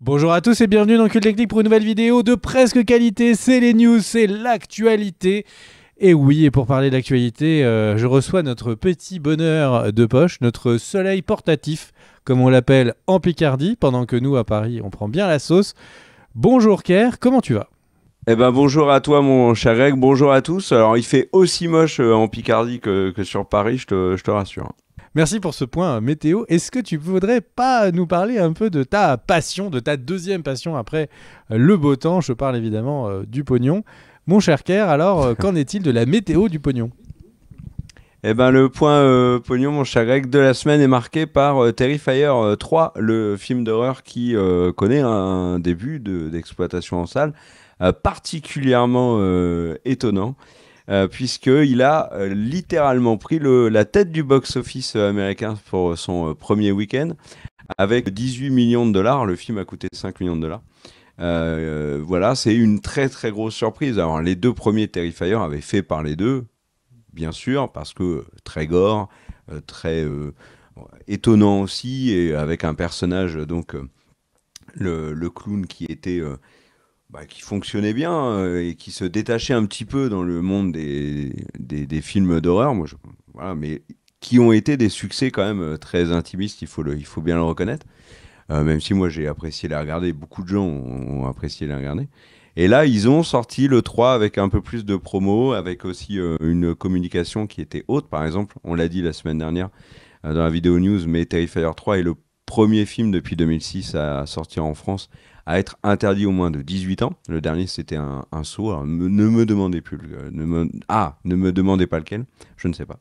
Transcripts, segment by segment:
Bonjour à tous et bienvenue dans Cult Technique pour une nouvelle vidéo de presque qualité. C'est les news, c'est l'actualité. Et oui, et pour parler d'actualité, je reçois notre petit bonheur de poche, notre soleil portatif, comme on l'appelle en Picardie, pendant que nous, à Paris, on prend bien la sauce. Bonjour Kerr, comment tu vas ? Eh ben bonjour à toi mon cher Greg, bonjour à tous. Alors il fait aussi moche en Picardie que sur Paris, je te rassure. Merci pour ce point météo. Est-ce que tu voudrais pas nous parler un peu de ta passion, de ta deuxième passion après le beau temps ? Je parle évidemment du pognon. Mon cher Kerr, alors qu'en est-il de la météo du pognon ? Eh ben le point pognon mon cher Greg de la semaine est marqué par Terrifier 3, le film d'horreur qui connaît un début d'exploitation en salle particulièrement étonnant. Puisqu'il a littéralement pris la tête du box-office américain pour son premier week-end, avec 18 millions de dollars. Le film a coûté 5 millions de dollars. Voilà, c'est une très très grosse surprise. Alors, les deux premiers Terrifier avaient fait parler d'eux, bien sûr, parce que très gore, très étonnant aussi, et avec un personnage, donc le clown qui était... qui fonctionnait bien et qui se détachait un petit peu dans le monde des films d'horreur, voilà, mais qui ont été des succès quand même très intimistes, il faut bien le reconnaître. Même si moi j'ai apprécié les regarder, beaucoup de gens ont apprécié les regarder. Et là, ils ont sorti le 3 avec un peu plus de promo, avec aussi une communication qui était haute. Par exemple, on l'a dit la semaine dernière dans la vidéo news, mais Terrifier 3 est le premier film depuis 2006 à sortir en France à être interdit au moins de 18 ans. Le dernier, c'était un saut. Alors, ne me demandez plus. Ne me demandez pas lequel. Je ne sais pas.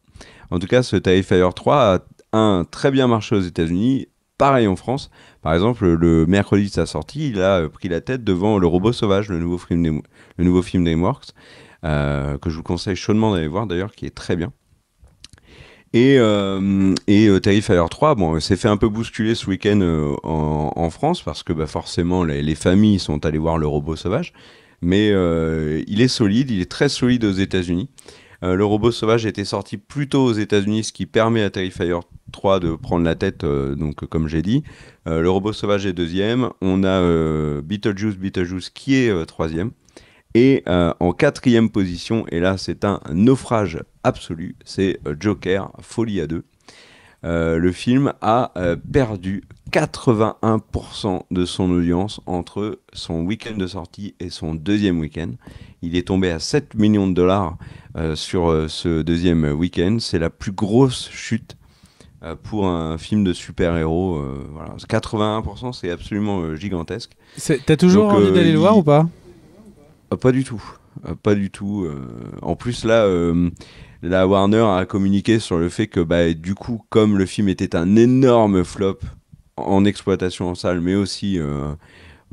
En tout cas, ce Terrifier 3 a très bien marché aux États-Unis. Pareil en France. Par exemple, le mercredi de sa sortie, il a pris la tête devant Le Robot Sauvage, le nouveau film DreamWorks, que je vous conseille chaudement d'aller voir d'ailleurs, qui est très bien. Et Terrifier 3, bon, s'est fait un peu bousculer ce week-end en France parce que forcément les familles sont allées voir Le Robot Sauvage, mais il est solide, il est très solide aux États-Unis. Le Robot Sauvage était sorti plus tôt aux États-Unis, ce qui permet à Terrifier 3 de prendre la tête, donc comme j'ai dit. Le Robot Sauvage est deuxième, on a Beetlejuice qui est troisième. Et en quatrième position, et là c'est un naufrage absolu, c'est Joker, Folie à deux. Le film a perdu 81% de son audience entre son week-end de sortie et son deuxième week-end. Il est tombé à 7 millions de dollars sur ce deuxième week-end. C'est la plus grosse chute pour un film de super-héros. Voilà. 81%, c'est absolument gigantesque. T'as toujours Donc, envie d'aller le voir ou pas ? Pas du tout. Pas du tout. En plus, là, la Warner a communiqué sur le fait que, du coup, comme le film était un énorme flop en exploitation en salle, mais aussi,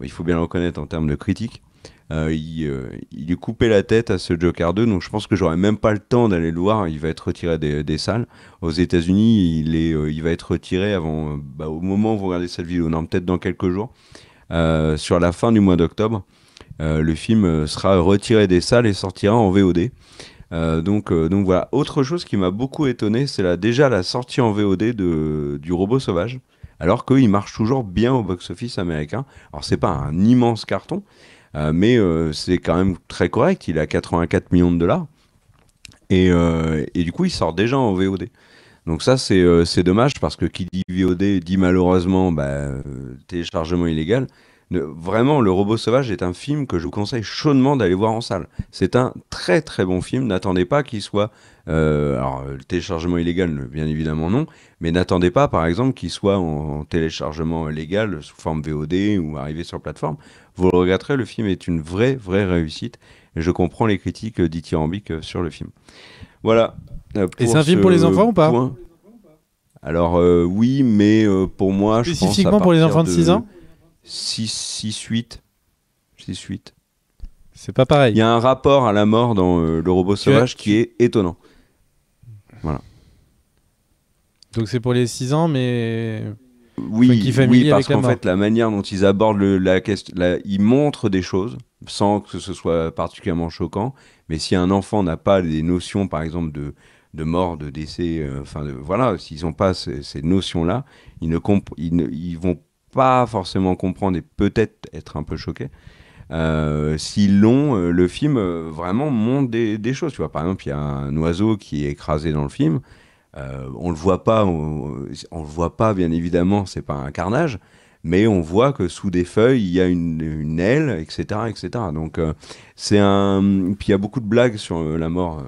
il faut bien le reconnaître en termes de critique, il lui coupait la tête à ce Joker 2. Donc, je pense que j'aurais même pas le temps d'aller le voir. Il va être retiré des salles. Aux États-Unis, il va être retiré avant, au moment où vous regardez cette vidéo, non, peut-être dans quelques jours, sur la fin du mois d'octobre. Le film sera retiré des salles et sortira en VOD. Donc voilà. Autre chose qui m'a beaucoup étonné, c'est déjà la sortie en VOD du Robot Sauvage, alors qu'il marche toujours bien au box-office américain. Alors c'est pas un immense carton, mais c'est quand même très correct. Il a 84 millions de dollars. Et du coup, il sort déjà en VOD. Donc ça, c'est dommage parce que qui dit VOD dit malheureusement téléchargement illégal. Vraiment, Le Robot Sauvage est un film que je vous conseille chaudement d'aller voir en salle. C'est un très très bon film. N'attendez pas qu'il soit... alors, le téléchargement illégal, bien évidemment non. Mais n'attendez pas, par exemple, qu'il soit en téléchargement légal sous forme VOD ou arrivé sur plateforme. Vous le regretterez, le film est une vraie réussite. Et je comprends les critiques dithyrambiques sur le film. Voilà. Et c'est un film pour les enfants ou pas ? Alors, oui, mais pour moi, je pense à Spécifiquement pour les enfants de 6 ans ? 6-8. C'est pas pareil. Il y a un rapport à la mort dans Le Robot Sauvage qui est étonnant. Voilà. Donc c'est pour les 6 ans, mais... Oui, parce qu'en fait, la manière dont ils abordent la question, ils montrent des choses sans que ce soit particulièrement choquant. Mais si un enfant n'a pas des notions, par exemple, de mort, de décès, voilà, s'ils n'ont pas ces notions-là, ils vont pas forcément comprendre et peut-être être un peu choqués. S'ils l'ont, le film vraiment montre des choses. Tu vois, par exemple, il y a un oiseau qui est écrasé dans le film. On le voit pas, on le voit pas bien évidemment, c'est pas un carnage, mais on voit que sous des feuilles il y a une aile, etc., etc. Donc c'est un, puis il y a beaucoup de blagues sur la mort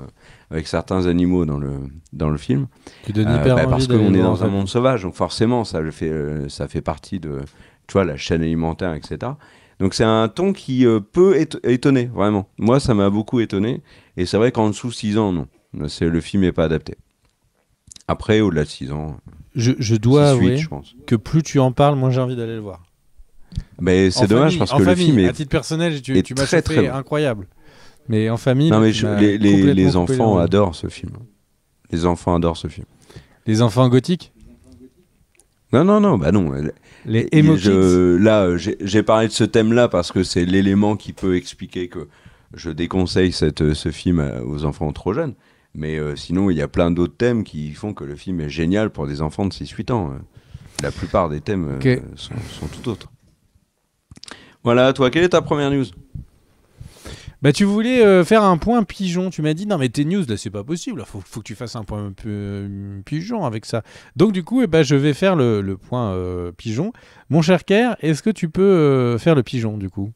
avec certains animaux dans le film. Tu donnes hyper envie parce d'aller qu'on est voir, dans un monde sauvage, donc forcément ça fait partie de, tu vois, la chaîne alimentaire, etc. Donc c'est un ton qui peut étonner, vraiment. Moi, ça m'a beaucoup étonné. Et c'est vrai qu'en dessous 6 ans, non. Le film n'est pas adapté. Après, au-delà de 6 ans, je dois 6, 8, avouer je pense. que plus tu en parles, moins j'ai envie d'aller le voir. Mais c'est dommage parce que le film à titre personnel, tu m'as très, très chauffé bon. incroyable. Mais en famille, Non, mais les complètement coupé enfants les adorent ce film. Les enfants adorent ce film. Les enfants gothiques. Non, bah non. Les emo kids. Là, j'ai parlé de ce thème-là parce que c'est l'élément qui peut expliquer que je déconseille ce film aux enfants trop jeunes. Mais sinon, il y a plein d'autres thèmes qui font que le film est génial pour des enfants de 6-8 ans. La plupart des thèmes sont tout autres. Voilà, toi, quelle est ta première news ? Bah, tu voulais faire un point pigeon. Tu m'as dit, non, mais tes news, là, c'est pas possible. Faut que tu fasses un point pigeon avec ça. Donc, du coup, je vais faire le point pigeon. Mon cher Kerr, est-ce que tu peux faire le pigeon, du coup ?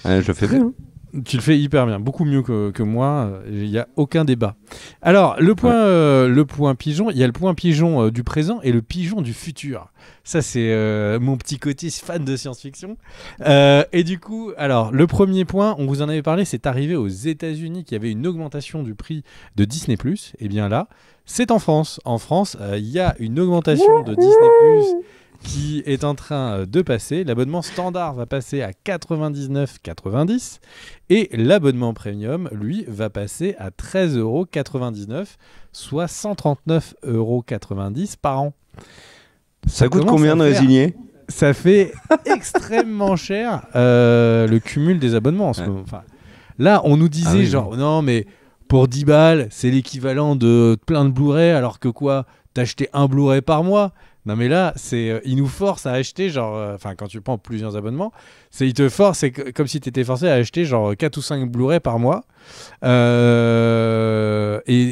Je fais bien. Tu le fais hyper bien, beaucoup mieux que moi, il n'y a aucun débat. Alors, le point pigeon, il y a le point pigeon du présent et le pigeon du futur. Ça, c'est mon petit côté fan de science-fiction. Et du coup, alors, le premier point, on vous en avait parlé, c'est arrivé aux États-Unis qu'il y avait une augmentation du prix de Disney+. Et bien là, c'est en France. En France, il y a une augmentation de Disney+, qui est en train de passer. L'abonnement standard va passer à 99,90 et l'abonnement premium, lui, va passer à 13,99 €, soit 139,90 € par an. Ça coûte combien de résigner ? Ça fait extrêmement cher le cumul des abonnements en ce moment. Enfin, là, on nous disait non, mais pour 10 balles, c'est l'équivalent de plein de Blu-ray, alors que quoi, t'achetais un Blu-ray par mois. Non mais là, ils nous forcent à acheter quand tu prends plusieurs abonnements, ils te forcent, c'est comme si tu étais forcé à acheter 4 ou 5 Blu-ray par mois. Et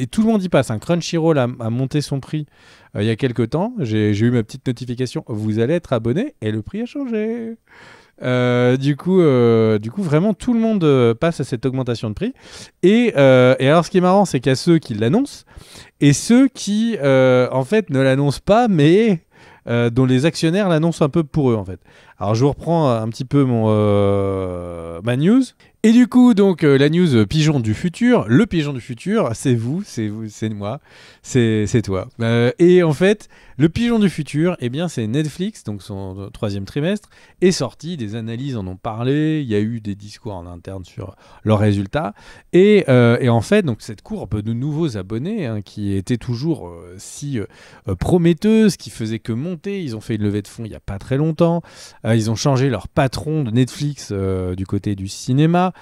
tout le monde y passe. Crunchyroll a monté son prix il y a quelques temps. J'ai eu ma petite notification, vous allez être abonné et le prix a changé. Du coup, vraiment, tout le monde passe à cette augmentation de prix. Et alors, ce qui est marrant, c'est qu'il y a ceux qui l'annoncent et ceux qui, en fait, ne l'annoncent pas, mais dont les actionnaires l'annoncent un peu pour eux, en fait. Alors, je vous reprends un petit peu ma news. Et du coup, donc, la news pigeon du futur. Le pigeon du futur, c'est moi, c'est toi. Et en fait, le pigeon du futur, eh bien, c'est Netflix, donc son 3e trimestre, est sorti, des analyses en ont parlé, il y a eu des discours en interne sur leurs résultats. Et en fait, donc, cette courbe de nouveaux abonnés, qui était toujours si prometteuse, qui faisait que monter, ils ont fait une levée de fonds il n'y a pas très longtemps, ils ont changé leur patron de Netflix du côté du cinéma.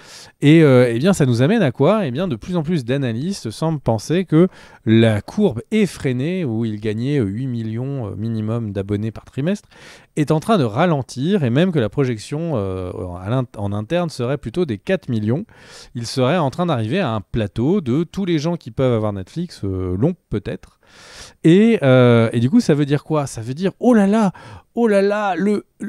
Et eh bien, ça nous amène à quoi ? Eh bien, de plus en plus d'analystes semblent penser que la courbe effrénée, où il gagnait 8 millions minimum d'abonnés par trimestre, est en train de ralentir, et même que la projection en interne serait plutôt des 4 millions. Il serait en train d'arriver à un plateau de tous les gens qui peuvent avoir Netflix l'ont peut-être. Et du coup, ça veut dire quoi ? Ça veut dire, oh là là,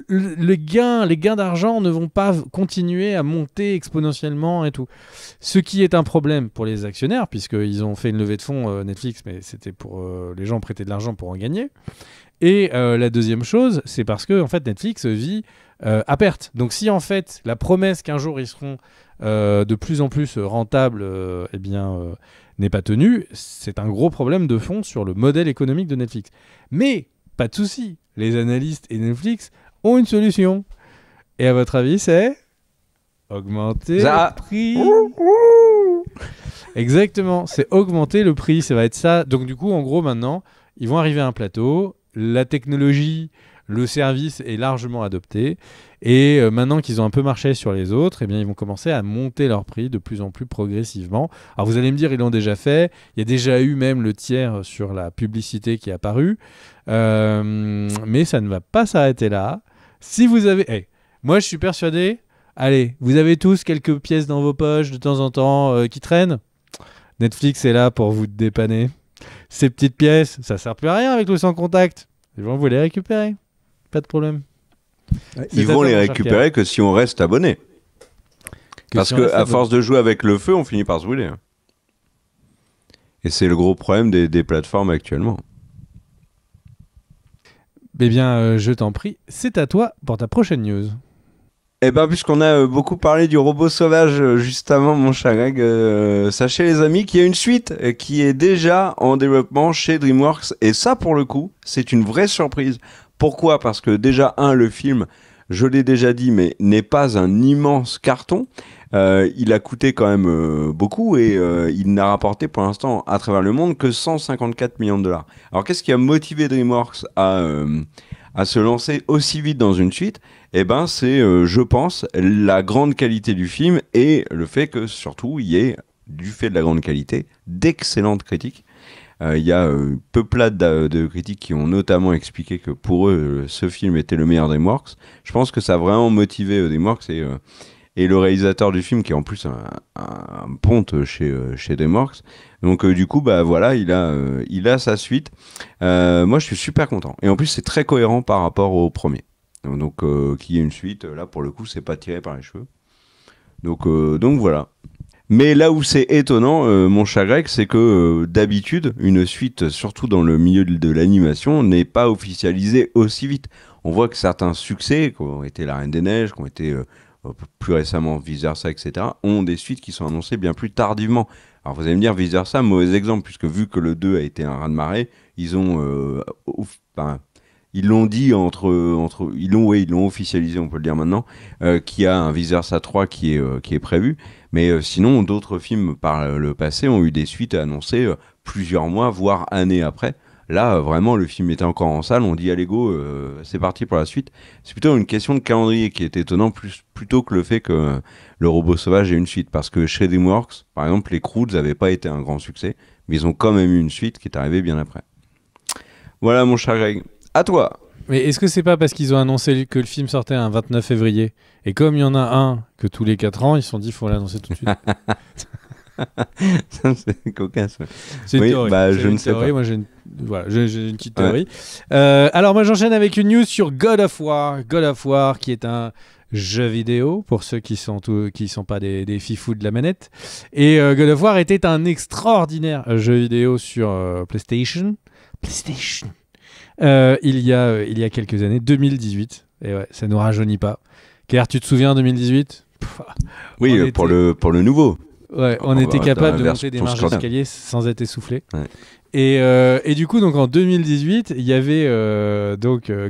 les gains d'argent ne vont pas continuer à monter exponentiellement et tout. Ce qui est un problème pour les actionnaires, puisqu'ils ont fait une levée de fonds Netflix, mais c'était pour les gens prêter de l'argent pour en gagner. Et la deuxième chose, c'est parce que en fait, Netflix vit à perte. Donc si en fait la promesse qu'un jour ils seront de plus en plus rentables n'est pas tenue, c'est un gros problème de fond sur le modèle économique de Netflix. Mais pas de souci, les analystes et Netflix ont une solution. Et à votre avis, c'est augmenter le prix. Exactement, c'est augmenter le prix, ça va être ça. Donc du coup, en gros, maintenant, ils vont arriver à un plateau. La technologie le service est largement adopté. Et maintenant qu'ils ont un peu marché sur les autres, eh bien, ils vont commencer à monter leur prix de plus en plus progressivement. Alors vous allez me dire, ils l'ont déjà fait. Il y a déjà eu même le tiers sur la publicité qui est apparue. Mais ça ne va pas s'arrêter là. Si vous avez... moi, je suis persuadé... Allez, vous avez tous quelques pièces dans vos poches de temps en temps qui traînent. Netflix est là pour vous dépanner. Ces petites pièces, ça sert plus à rien avec le sans contact. Ils vont vous les récupérer. Pas de problème. Ils vont les récupérer que si on reste abonné. Parce qu'à force de jouer avec le feu, on finit par se brûler. Et c'est le gros problème des plateformes actuellement. Eh bien, je t'en prie, c'est à toi pour ta prochaine news. Eh bien, puisqu'on a beaucoup parlé du robot sauvage juste avant, mon cher Greg, sachez les amis qu'il y a une suite qui est déjà en développement chez DreamWorks. Et ça, pour le coup, c'est une vraie surprise. Pourquoi ? Parce que déjà, le film, je l'ai déjà dit, mais n'est pas un immense carton. Il a coûté quand même beaucoup et il n'a rapporté pour l'instant à travers le monde que 154 millions de dollars. Alors, qu'est-ce qui a motivé DreamWorks à se lancer aussi vite dans une suite ? Eh ben, c'est, je pense, la grande qualité du film et le fait que, surtout, il y ait, du fait de la grande qualité, d'excellentes critiques. Il y a peuplade de critiques qui ont notamment expliqué que pour eux, ce film était le meilleur DreamWorks. Je pense que ça a vraiment motivé DreamWorks et le réalisateur du film, qui est en plus un ponte chez DreamWorks. Donc du coup, bah voilà, il a sa suite. Moi, je suis super content. Et en plus, c'est très cohérent par rapport au premier. Donc qu'il y ait une suite, là pour le coup, c'est pas tiré par les cheveux. Donc voilà. Mais là où c'est étonnant, mon cher Greg, c'est que d'habitude, une suite, surtout dans le milieu de l'animation, n'est pas officialisée aussi vite. On voit que certains succès, qui ont été La Reine des Neiges, qui ont été plus récemment Vice Versa, etc., ont des suites qui sont annoncées bien plus tardivement. Alors vous allez me dire, Vice Versa, mauvais exemple, puisque vu que le 2 a été un raz-de-marée, ils l'ont dit ils l'ont officialisé, on peut le dire maintenant, qu'il y a un Vice Versa 3 qui est prévu. Mais sinon, d'autres films par le passé ont eu des suites annoncées plusieurs mois, voire années après. Là, vraiment, le film était encore en salle. On dit, allez go, c'est parti pour la suite. C'est plutôt une question de calendrier qui est étonnant, plutôt que le fait que le robot sauvage ait une suite. Parce que chez DreamWorks, par exemple, les Croods n'avaient pas été un grand succès, mais ils ont quand même eu une suite qui est arrivée bien après. Voilà, mon cher Greg. À toi. Mais est-ce que c'est pas parce qu'ils ont annoncé que le film sortait un 29 février et comme il y en a un que tous les 4 ans, ils se sont dit faut l'annoncer tout de suite. C'est cocasse. C'est une théorie. Bah, je ne sais pas. Moi, j'ai une petite théorie. Ouais. Alors, moi, j'enchaîne avec une news sur God of War. God of War, qui est un jeu vidéo, pour ceux qui sont pas des fifous de la manette. Et God of War était un extraordinaire jeu vidéo sur PlayStation. Il y a quelques années, 2018. Et ouais, ça nous rajeunit pas. Car tu te souviens, en 2018 ? Oui, pour le nouveau. Ouais, on était capable de monter des marches d'escalier sans être essoufflé. Ouais. Et du coup, donc en 2018, il y avait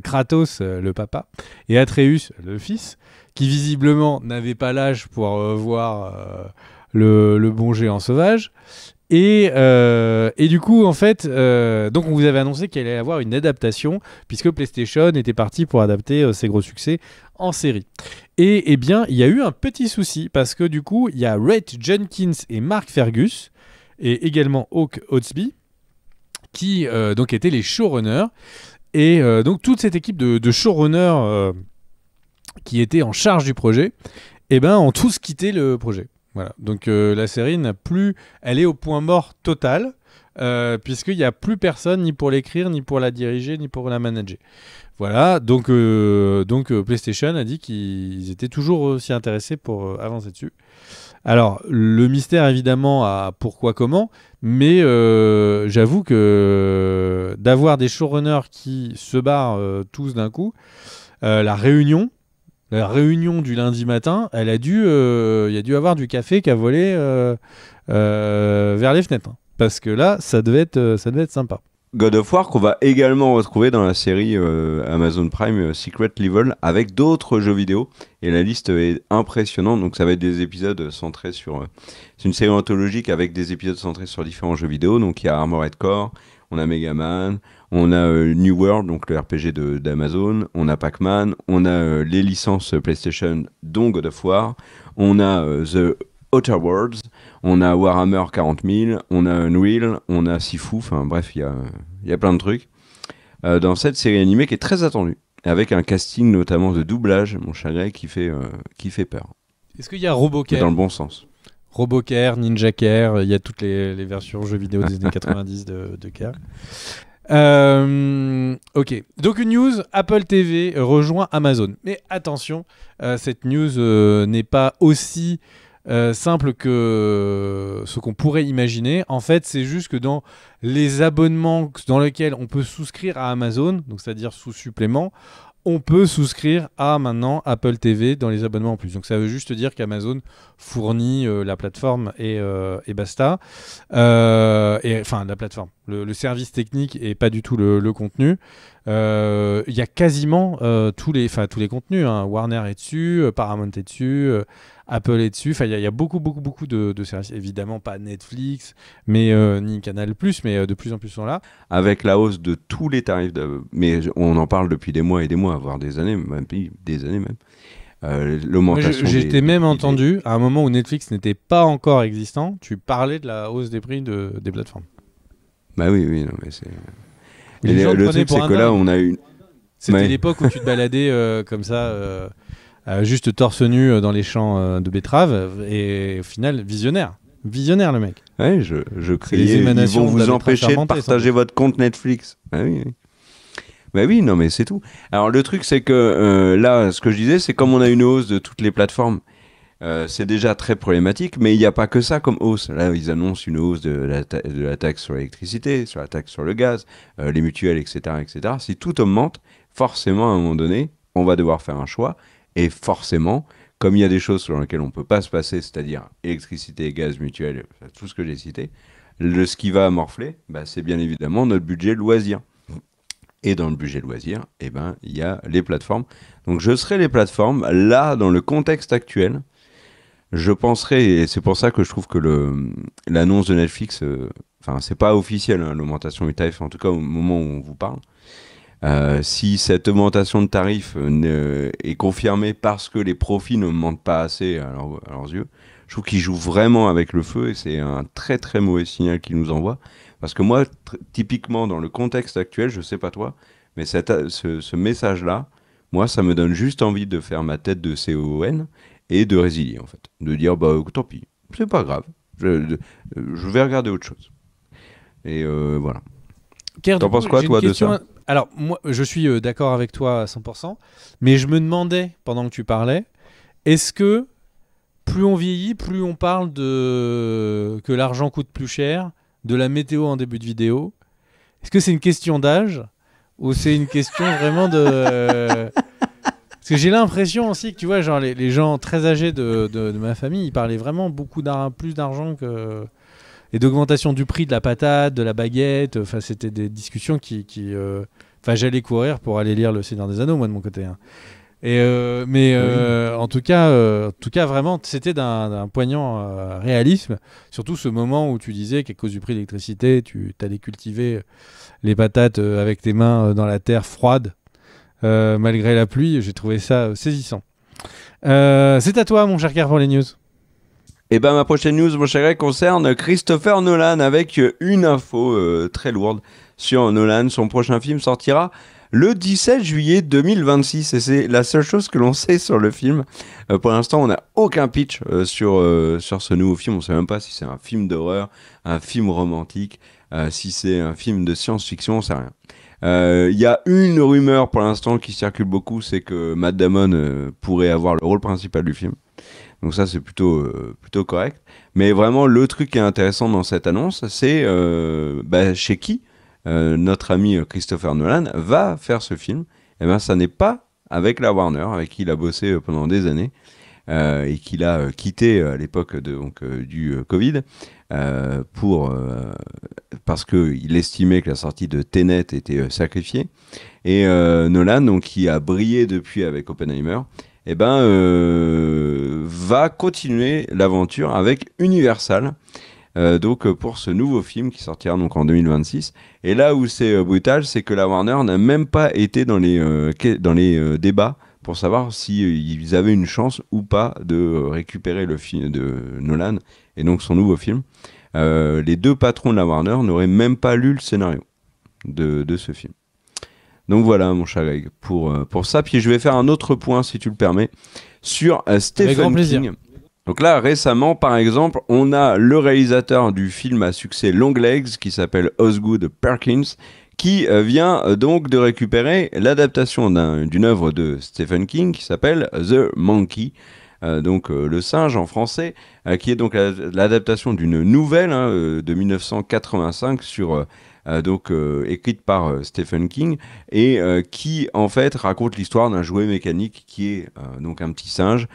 Kratos, le papa, et Atreus, le fils, qui visiblement n'avaient pas l'âge pour voir le bon géant sauvage. Et du coup, en fait, donc on vous avait annoncé qu'il allait y avoir une adaptation, puisque PlayStation était parti pour adapter ses gros succès en série. Et eh bien, il y a eu un petit souci, parce que du coup, il y a Rhett Jenkins et Mark Fergus, et également Hawk Oatsby, qui donc étaient les showrunners. Et donc toute cette équipe de showrunners qui étaient en charge du projet, eh ben, ont tous quitté le projet. Voilà. Donc la série elle est au point mort total, puisqu'il n'y a plus personne ni pour l'écrire, ni pour la diriger, ni pour la manager. Voilà, donc PlayStation a dit qu'ils étaient toujours aussi intéressés pour avancer dessus. Alors, le mystère évidemment à pourquoi, comment, mais j'avoue que d'avoir des showrunners qui se barrent tous d'un coup, la réunion du lundi matin, il y a dû avoir du café qui a volé vers les fenêtres. Hein, parce que là, ça devait être sympa. God of War qu'on va également retrouver dans la série Amazon Prime Secret Level avec d'autres jeux vidéo. Et la liste est impressionnante. Donc ça va être des épisodes centrés sur... c'est une série anthologique avec des épisodes centrés sur différents jeux vidéo. Donc il y a Armored Core, on a Mega Man, on a New World, donc le RPG d'Amazon, on a Pac-Man, on a les licences PlayStation, dont God of War, on a The Outer Worlds, on a Warhammer 40 000, on a Unreal, on a Sifu, enfin bref, il y a plein de trucs dans cette série animée qui est très attendue, avec un casting notamment de doublage, mon cher Greg, qui fait peur. Est-ce qu'il y a Robocare ? Dans le bon sens. Robocare, Ninja Care, il y a toutes les versions jeux vidéo des années 90 de Care. Ok, donc une news, Apple TV rejoint Amazon. Mais attention, cette news n'est pas aussi simple que ce qu'on pourrait imaginer. En fait, c'est juste que dans les abonnements dans lesquels on peut souscrire à Amazon, donc c'est-à-dire sous supplément, on peut souscrire à maintenant Apple TV dans les abonnements en plus. Donc ça veut juste dire qu'Amazon fournit la plateforme et basta. Enfin, la plateforme, le service technique et pas du tout le contenu. Il y a quasiment tous les contenus. Hein. Warner est dessus, Paramount est dessus, Apple est dessus. Enfin, il y a beaucoup de services. Évidemment, pas Netflix, mais ni Canal+, mais de plus en plus sont là. Avec la hausse de tous les tarifs, mais on en parle depuis des mois et des mois, voire des années même. L'augmentation. J'étais même entendu, à un moment où Netflix n'était pas encore existant, tu parlais de la hausse des prix des plateformes. Bah oui, non, mais c'est... Et le truc, c'est que là, on a une... C'était l'époque où tu te baladais comme ça, juste torse nu dans les champs de betteraves, et au final, visionnaire le mec. Ouais, je criais, les émanations ils vont vous de empêcher de partager votre compte Netflix. Ah oui. Bah oui, non mais c'est tout. Alors le truc c'est que là, ce que je disais, c'est comme on a une hausse de toutes les plateformes, c'est déjà très problématique, mais il n'y a pas que ça comme hausse. Là, ils annoncent une hausse de la taxe sur l'électricité, sur la taxe sur le gaz, les mutuelles, etc., etc. Si tout augmente, forcément, à un moment donné, on va devoir faire un choix. Et forcément, comme il y a des choses sur lesquelles on ne peut pas se passer, c'est-à-dire électricité, gaz, mutuelle, tout ce que j'ai cité, ce qui va morfler, c'est bien évidemment notre budget loisir. Et dans le budget loisir, il y a les plateformes. Donc je serai les plateformes, là, dans le contexte actuel, je penserai, et c'est pour ça que je trouve que l'annonce de Netflix, c'est pas officiel, hein, l'augmentation du tarif, en tout cas au moment où on vous parle. Si cette augmentation de tarif est confirmée parce que les profits ne montent pas assez à leurs yeux, je trouve qu'ils jouent vraiment avec le feu et c'est un très très mauvais signal qu'ils nous envoient. Parce que moi, typiquement dans le contexte actuel, je sais pas toi, mais ce message-là, moi, ça me donne juste envie de faire ma tête de CON et de résilier en fait. De dire, tant pis, c'est pas grave, je vais regarder autre chose. Et voilà. T'en penses quoi toi de ça ? Alors, moi, je suis d'accord avec toi à 100%, mais je me demandais, pendant que tu parlais, est-ce que plus on vieillit, plus on parle que l'argent coûte plus cher, de la météo en début de vidéo ? Est-ce que c'est une question d'âge ou c'est une question vraiment de... Parce que j'ai l'impression aussi que, tu vois, genre les gens très âgés de ma famille, ils parlaient vraiment plus d'argent que... Et d'augmentation du prix de la patate, de la baguette. Enfin, c'était des discussions j'allais courir pour aller lire Le Seigneur des Anneaux, moi, de mon côté. Hein. En tout cas, vraiment, c'était d'un poignant réalisme. Surtout ce moment où tu disais qu'à cause du prix de l'électricité, tu allais cultiver les patates avec tes mains dans la terre froide, malgré la pluie. J'ai trouvé ça saisissant. C'est à toi, mon cher Car, pour les news. Et ma prochaine news, mon cher Greg, concerne Christopher Nolan avec une info très lourde sur Nolan. Son prochain film sortira le 17 juillet 2026 et c'est la seule chose que l'on sait sur le film. Pour l'instant, on n'a aucun pitch sur ce nouveau film. On ne sait même pas si c'est un film d'horreur, un film romantique, si c'est un film de science-fiction, on ne sait rien. Il y a une rumeur pour l'instant qui circule beaucoup, c'est que Matt Damon pourrait avoir le rôle principal du film. Donc ça, c'est plutôt correct. Mais vraiment, le truc qui est intéressant dans cette annonce, c'est chez qui notre ami Christopher Nolan va faire ce film. Et ça n'est pas avec la Warner, avec qui il a bossé pendant des années, et qu'il a quitté à l'époque du Covid, parce qu'il estimait que la sortie de Tenet était sacrifiée. Et Nolan, donc, qui a brillé depuis avec Oppenheimer, va continuer l'aventure avec Universal, donc pour ce nouveau film qui sortira donc en 2026. Et là où c'est brutal, c'est que la Warner n'a même pas été dans les débats pour savoir s'ils avaient une chance ou pas de récupérer le film de Nolan et donc son nouveau film. Les deux patrons de la Warner n'auraient même pas lu le scénario de ce film. Donc voilà, mon cher Greg, pour ça. Puis je vais faire un autre point, si tu le permets, sur Stephen King. Donc là, récemment, par exemple, on a le réalisateur du film à succès Longlegs, qui s'appelle Osgood Perkins, qui vient donc de récupérer l'adaptation d'une œuvre de Stephen King qui s'appelle The Monkey, donc le singe en français, qui est donc l'adaptation d'une nouvelle de 1985 écrite par Stephen King et qui en fait raconte l'histoire d'un jouet mécanique qui est donc un petit singe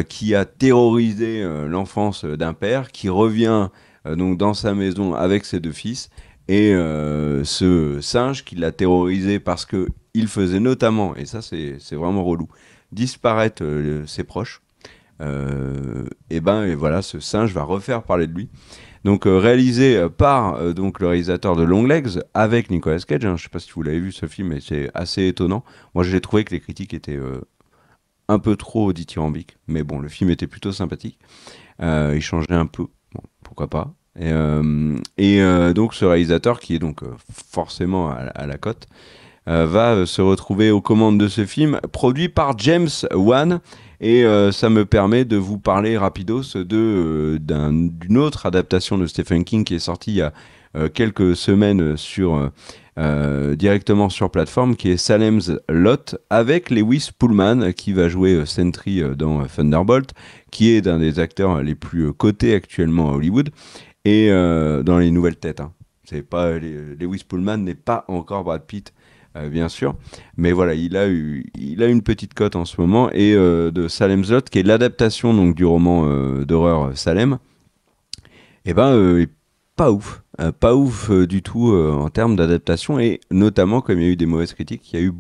qui a terrorisé l'enfance d'un père qui revient donc dans sa maison avec ses deux fils. Et ce singe qui l'a terrorisé parce qu'il faisait notamment, et ça c'est vraiment relou, disparaître ses proches, et voilà, ce singe va refaire parler de lui. Donc réalisé par donc le réalisateur de Longlegs avec Nicolas Cage. Je ne sais pas si vous l'avez vu ce film, mais c'est assez étonnant. Moi j'ai trouvé que les critiques étaient un peu trop dithyrambiques, mais bon, le film était plutôt sympathique. Il changeait un peu, bon, pourquoi pas. Et donc ce réalisateur qui est donc forcément à la cote va se retrouver aux commandes de ce film produit par James Wan et ça me permet de vous parler rapidos d'une autre adaptation de Stephen King qui est sortie il y a quelques semaines directement sur plateforme, qui est Salem's Lot avec Lewis Pullman qui va jouer Sentry dans Thunderbolt, qui est un des acteurs les plus cotés actuellement à Hollywood. Et dans les nouvelles têtes, c'est pas Lewis Pullman n'est pas encore Brad Pitt, bien sûr, mais voilà, il a une petite cote en ce moment. Et de Salem's Lot, qui est l'adaptation donc du roman d'horreur Salem, et est pas ouf du tout en termes d'adaptation, et notamment comme il y a eu des mauvaises critiques, il y a eu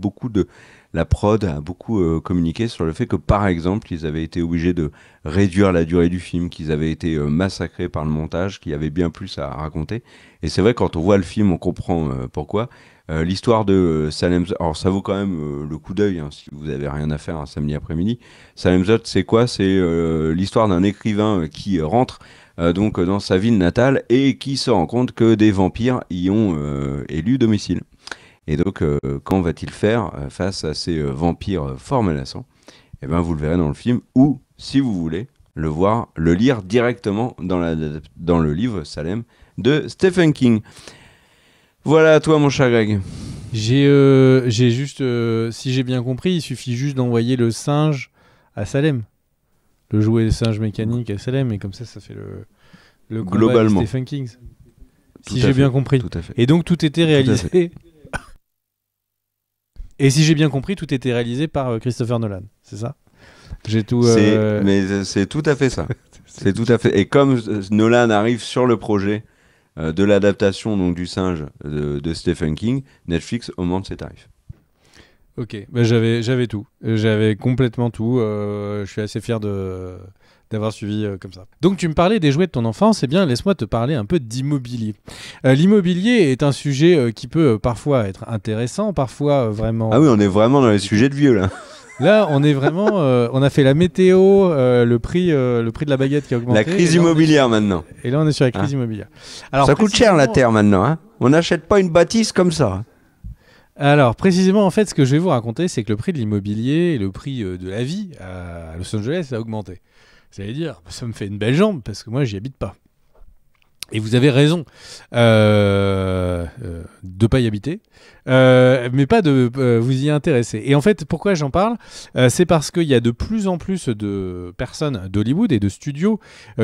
la prod a beaucoup communiqué sur le fait que, par exemple, ils avaient été obligés de réduire la durée du film, qu'ils avaient été massacrés par le montage, qu'il y avait bien plus à raconter. Et c'est vrai, quand on voit le film, on comprend pourquoi. L'histoire de Salem's Lot, alors ça vaut quand même le coup d'œil, si vous avez rien à faire un samedi après-midi. Salem's Lot, c'est quoi ? C'est l'histoire d'un écrivain qui rentre donc dans sa ville natale et qui se rend compte que des vampires y ont élu domicile. Et donc, quand va-t-il faire face à ces vampires fort menaçants ? Eh bien, vous le verrez dans le film, ou, si vous voulez, le lire directement dans le livre Salem de Stephen King. Voilà à toi, mon cher Greg. J'ai juste, si j'ai bien compris, il suffit juste d'envoyer le singe à Salem. Le jouet singe mécanique à Salem, et comme ça fait le combat globalement de Stephen King. Si j'ai bien compris. Tout à fait. Et donc, tout était réalisé... Et si j'ai bien compris, tout était réalisé par Christopher Nolan, c'est ça ? J'ai tout. Mais c'est tout à fait ça. C'est tout à fait. Et comme Nolan arrive sur le projet de l'adaptation donc du singe de Stephen King, Netflix augmente ses tarifs. Ok, j'avais tout. J'avais complètement tout. Je suis assez fier d'avoir suivi comme ça. Donc tu me parlais des jouets de ton enfance, eh bien laisse-moi te parler un peu d'immobilier. L'immobilier est un sujet qui peut parfois être intéressant, parfois vraiment... Ah oui, on est vraiment dans les sujets de vieux là. Là, on est vraiment... on a fait la météo, le prix de la baguette qui a augmenté. La crise immobilière maintenant. Et là, on est sur la crise immobilière. Alors, ça coûte cher la terre maintenant. On n'achète pas une bâtisse comme ça. Alors, précisément, en fait, ce que je vais vous raconter, c'est que le prix de l'immobilier et le prix de la vie à Los Angeles a augmenté. Vous allez dire, ça me fait une belle jambe parce que moi, j'y habite pas. Et vous avez raison de pas y habiter, mais pas de vous y intéresser. Et en fait, pourquoi j'en parle ? C'est parce qu'il y a de plus en plus de personnes d'Hollywood et de studios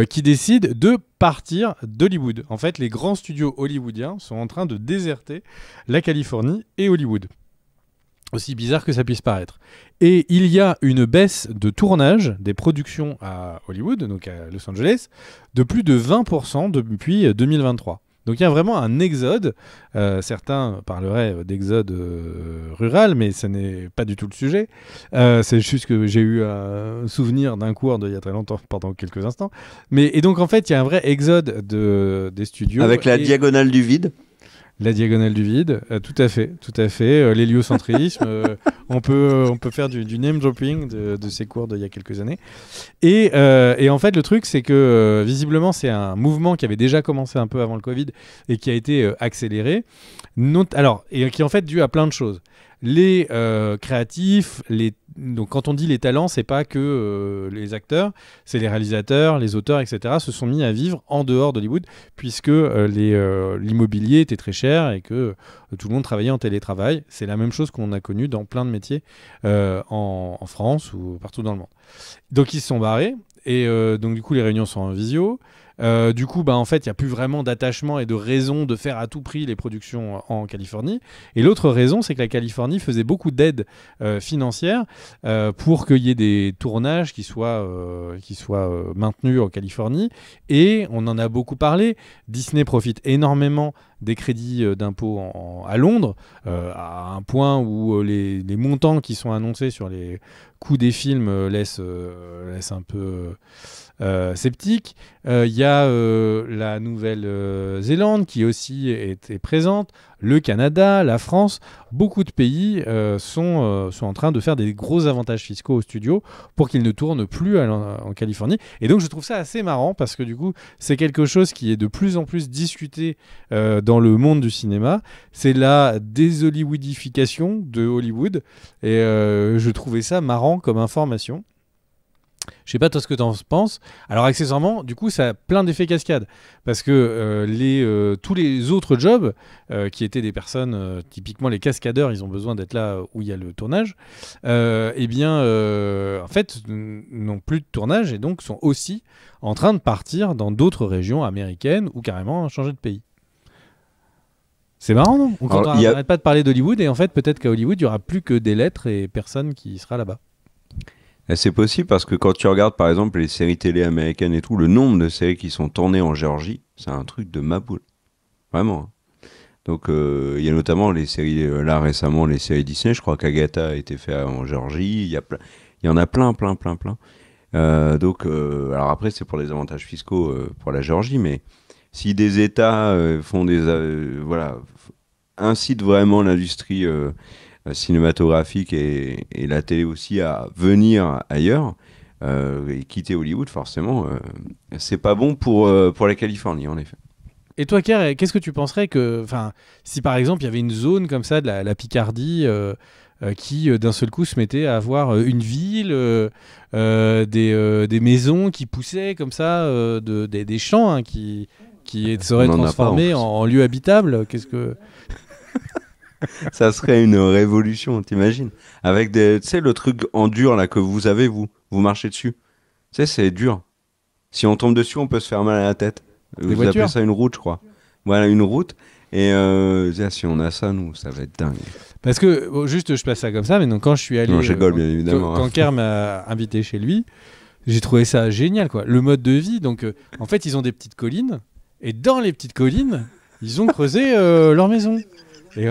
qui décident de partir d'Hollywood. En fait, les grands studios hollywoodiens sont en train de déserter la Californie et Hollywood. Aussi bizarre que ça puisse paraître. Et il y a une baisse de tournage des productions à Hollywood, donc à Los Angeles, de plus de 20% depuis 2023. Donc il y a vraiment un exode. Certains parleraient d'exode rural, mais ce n'est pas du tout le sujet. C'est juste que j'ai eu un souvenir d'un cours d'il y a très longtemps, pendant quelques instants. Et donc en fait, il y a un vrai exode des studios. Avec la diagonale du vide. La diagonale du vide, tout à fait. L'héliocentrisme, on peut faire du name dropping de ces cours d'il y a quelques années. Et en fait, le truc, c'est que visiblement, c'est un mouvement qui avait déjà commencé un peu avant le Covid et qui a été accéléré. Et qui est en fait dû à plein de choses. Les créatifs, donc quand on dit les talents, c'est pas que les acteurs, c'est les réalisateurs, les auteurs, etc. se sont mis à vivre en dehors d'Hollywood puisque l'immobilier était très cher et que tout le monde travaillait en télétravail. C'est la même chose qu'on a connu dans plein de métiers en France ou partout dans le monde. Donc ils se sont barrés et donc du coup les réunions sont en visio. Du coup, en fait, il n'y a plus vraiment d'attachement et de raison de faire à tout prix les productions en Californie. Et l'autre raison, c'est que la Californie faisait beaucoup d'aides financières pour qu'il y ait des tournages qui soient maintenus en Californie. Et on en a beaucoup parlé. Disney profite énormément des crédits d'impôt à Londres, à un point où les montants qui sont annoncés sur les coûts des films laissent un peu sceptique. Il y a la Nouvelle-Zélande qui aussi est présente, le Canada, la France. Beaucoup de pays sont en train de faire des gros avantages fiscaux aux studios pour qu'ils ne tournent plus en Californie. Et donc je trouve ça assez marrant parce que du coup c'est quelque chose qui est de plus en plus discuté dans le monde du cinéma. C'est la déshollywoodification de Hollywood et je trouvais ça marrant comme information. Je sais pas toi ce que tu en penses. Alors accessoirement, du coup, ça a plein d'effets cascades parce que tous les autres jobs qui étaient des personnes, typiquement les cascadeurs, ils ont besoin d'être là où il y a le tournage. En fait, n'ont plus de tournage et donc sont aussi en train de partir dans d'autres régions américaines ou carrément changer de pays. C'est marrant, non? On n'arrête pas de parler d'Hollywood et en fait, peut-être qu'à Hollywood, il n'y aura plus que des lettres et personne qui sera là-bas. Et c'est possible parce que quand tu regardes par exemple les séries télé américaines et tout, le nombre de séries qui sont tournées en Géorgie, c'est un truc de ma boule. Vraiment. Donc il y a notamment les séries, là récemment, les séries Disney, je crois qu'Agatha a été fait en Géorgie, il y en a plein. Alors après c'est pour les avantages fiscaux pour la Géorgie, mais si des États font incitent vraiment l'industrie cinématographique et la télé aussi à venir ailleurs et quitter Hollywood, forcément, c'est pas bon pour la Californie, en effet. Et toi, Kerr, qu'est-ce que tu penserais si par exemple il y avait une zone comme ça de la Picardie qui d'un seul coup se mettait à avoir une ville, des maisons qui poussaient comme ça, des champs qui seraient transformés en lieux habitables? Qu'est-ce que... Ça serait une révolution, t'imagines? Avec tu sais, le truc en dur là que vous avez, vous marchez dessus. Tu sais, c'est dur. Si on tombe dessus, on peut se faire mal à la tête. Vous appelez ça une route, je crois. Voilà, une route. Et si on a ça, nous, ça va être dingue. Parce que, juste, je place ça comme ça, mais donc quand je suis allé... Non, je rigole, bien évidemment. Quand Kerr m'a invité chez lui, j'ai trouvé ça génial, quoi. Le mode de vie, donc, en fait, ils ont des petites collines, et dans les petites collines, ils ont creusé leur maison. Et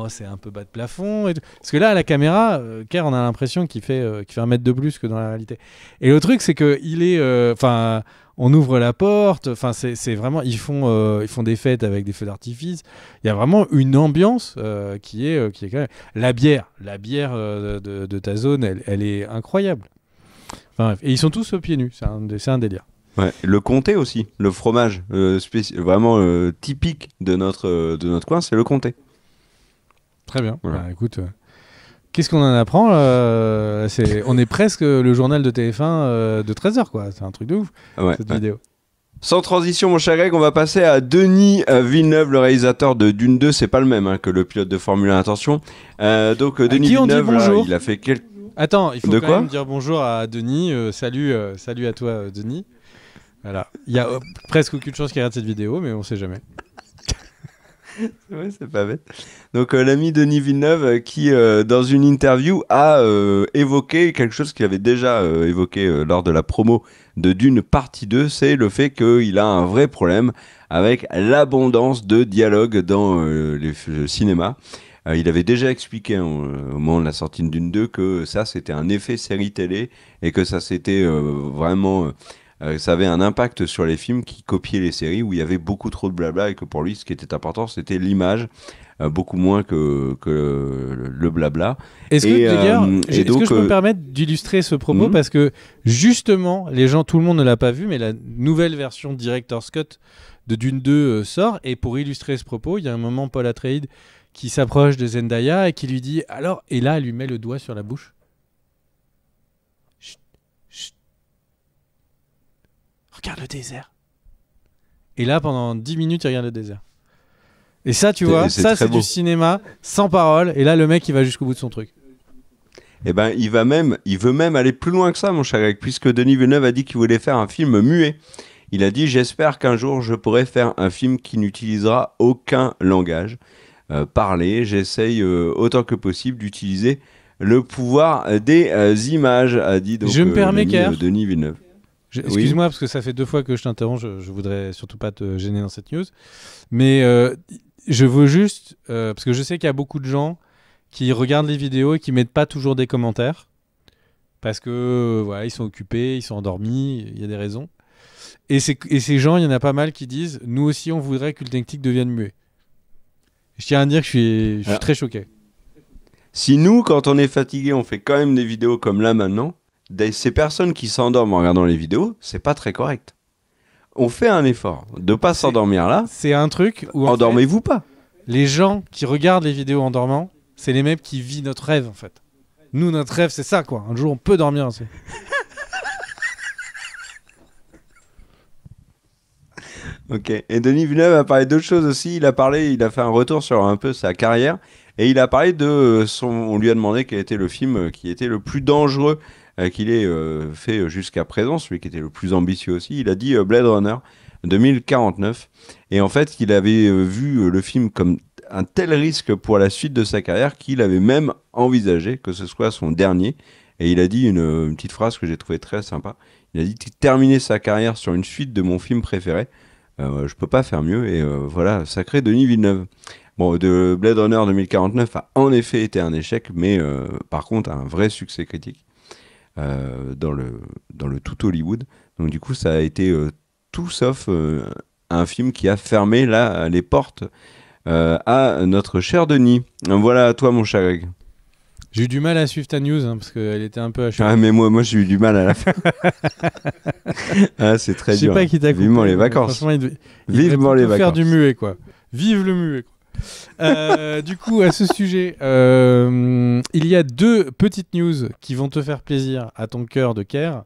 c'est un peu bas de plafond. Et tout. Parce que là, à la caméra, Kerr, on a l'impression qu'il fait 1 mètre de plus que dans la réalité. Et le truc, c'est qu'il est... on ouvre la porte. C'est vraiment... Ils font des fêtes avec des feux d'artifice. Il y a vraiment une ambiance qui est quand même... La bière de ta zone, elle est incroyable. Enfin, bref. Et ils sont tous pieds nus. C'est un délire. Ouais, le comté aussi, le fromage vraiment typique de notre coin, c'est le comté. Très bien. Voilà. Écoute, qu'est-ce qu'on en apprend on est presque le journal de TF1 de 13h, quoi. C'est un truc de ouf, cette vidéo. Sans transition, mon cher Greg, on va passer à Denis Villeneuve, le réalisateur de Dune 2. C'est pas le même que le pilote de Formule 1, attention. Donc Denis Villeneuve, là, il a fait quelques... Attends, il faut quand même dire bonjour à Denis. Salut à toi, Denis. Voilà. Il y a presque aucune chance qu'il regarde cette vidéo, mais on sait jamais. Ouais, c'est pas bête. Donc l'ami Denis Villeneuve qui, dans une interview, a évoqué quelque chose qu'il avait déjà évoqué lors de la promo de Dune partie 2, c'est le fait qu'il a un vrai problème avec l'abondance de dialogue dans le cinéma. Il avait déjà expliqué au moment de la sortie de Dune 2 que ça c'était un effet série télé et que ça c'était vraiment ça avait un impact sur les films qui copiaient les séries où il y avait beaucoup trop de blabla et que pour lui, ce qui était important, c'était l'image, beaucoup moins que le blabla. Est-ce que d'ailleurs, Et est-ce que donc, je peux me permettre d'illustrer ce propos parce que justement, les gens, tout le monde ne l'a pas vu, mais la nouvelle version Director's Cut de Dune 2 sort et pour illustrer ce propos, il y a un moment Paul Atreides qui s'approche de Zendaya et qui lui dit alors, et là, elle lui met le doigt sur la bouche. Chut, chut. Regarde le désert. Et là, pendant 10 minutes, il regarde le désert. Et ça, tu vois, ça, c'est du cinéma sans parole. Et là, le mec, il va jusqu'au bout de son truc. Eh ben, il veut même aller plus loin que ça, mon cher Greg, puisque Denis Villeneuve a dit qu'il voulait faire un film muet. Il a dit, j'espère qu'un jour, je pourrai faire un film qui n'utilisera aucun langage. Parler, j'essaye autant que possible d'utiliser le pouvoir des images, a dit donc je me permets, Denis Villeneuve. Excuse-moi, parce que ça fait 2 fois que je t'interromps, je voudrais surtout pas te gêner dans cette news. Mais je veux juste, parce que je sais qu'il y a beaucoup de gens qui regardent les vidéos et qui mettent pas toujours des commentaires, parce que voilà, ils sont occupés, ils sont endormis, il y a des raisons. Et ces gens, il y en a pas mal qui disent, nous aussi on voudrait que le technique devienne muet. Je tiens à dire que je suis très choqué. Si nous, quand on est fatigué, on fait quand même des vidéos comme là maintenant, ces personnes qui s'endorment en regardant les vidéos, c'est pas très correct. On fait un effort de pas s'endormir là. C'est un truc où endormez-vous pas. Les gens qui regardent les vidéos en dormant, c'est les mêmes qui vivent notre rêve en fait. Nous, notre rêve, c'est ça quoi. Un jour, on peut dormir aussi. Ok. Et Denis Villeneuve a parlé d'autres choses aussi. Il a fait un retour sur un peu sa carrière et il a parlé de on lui a demandé quel était le film qui était le plus dangereux qu'il ait fait jusqu'à présent, celui qui était le plus ambitieux aussi. Il a dit Blade Runner 2049. Et en fait, il avait vu le film comme un tel risque pour la suite de sa carrière qu'il avait même envisagé que ce soit son dernier. Et il a dit une petite phrase que j'ai trouvée très sympa. Il a dit terminer sa carrière sur une suite de mon film préféré. Je peux pas faire mieux. Et voilà, sacré Denis Villeneuve. Bon, de Blade Runner 2049 a en effet été un échec, mais par contre un vrai succès critique dans le tout Hollywood. Donc du coup, ça a été tout sauf un film qui a fermé là les portes à notre cher Denis. Voilà à toi, mon cher Greg. J'ai eu du mal à suivre ta news parce qu'elle était un peu hachée. Ah, mais moi j'ai eu du mal à la fin. Ah, c'est très dur. Je sais pas qui t'a coupé. Vivement les vacances. Vivement les vacances. Faire du muet, quoi. Vive le muet, quoi. Du coup, à ce sujet, il y a 2 petites news qui vont te faire plaisir à ton cœur de Caire.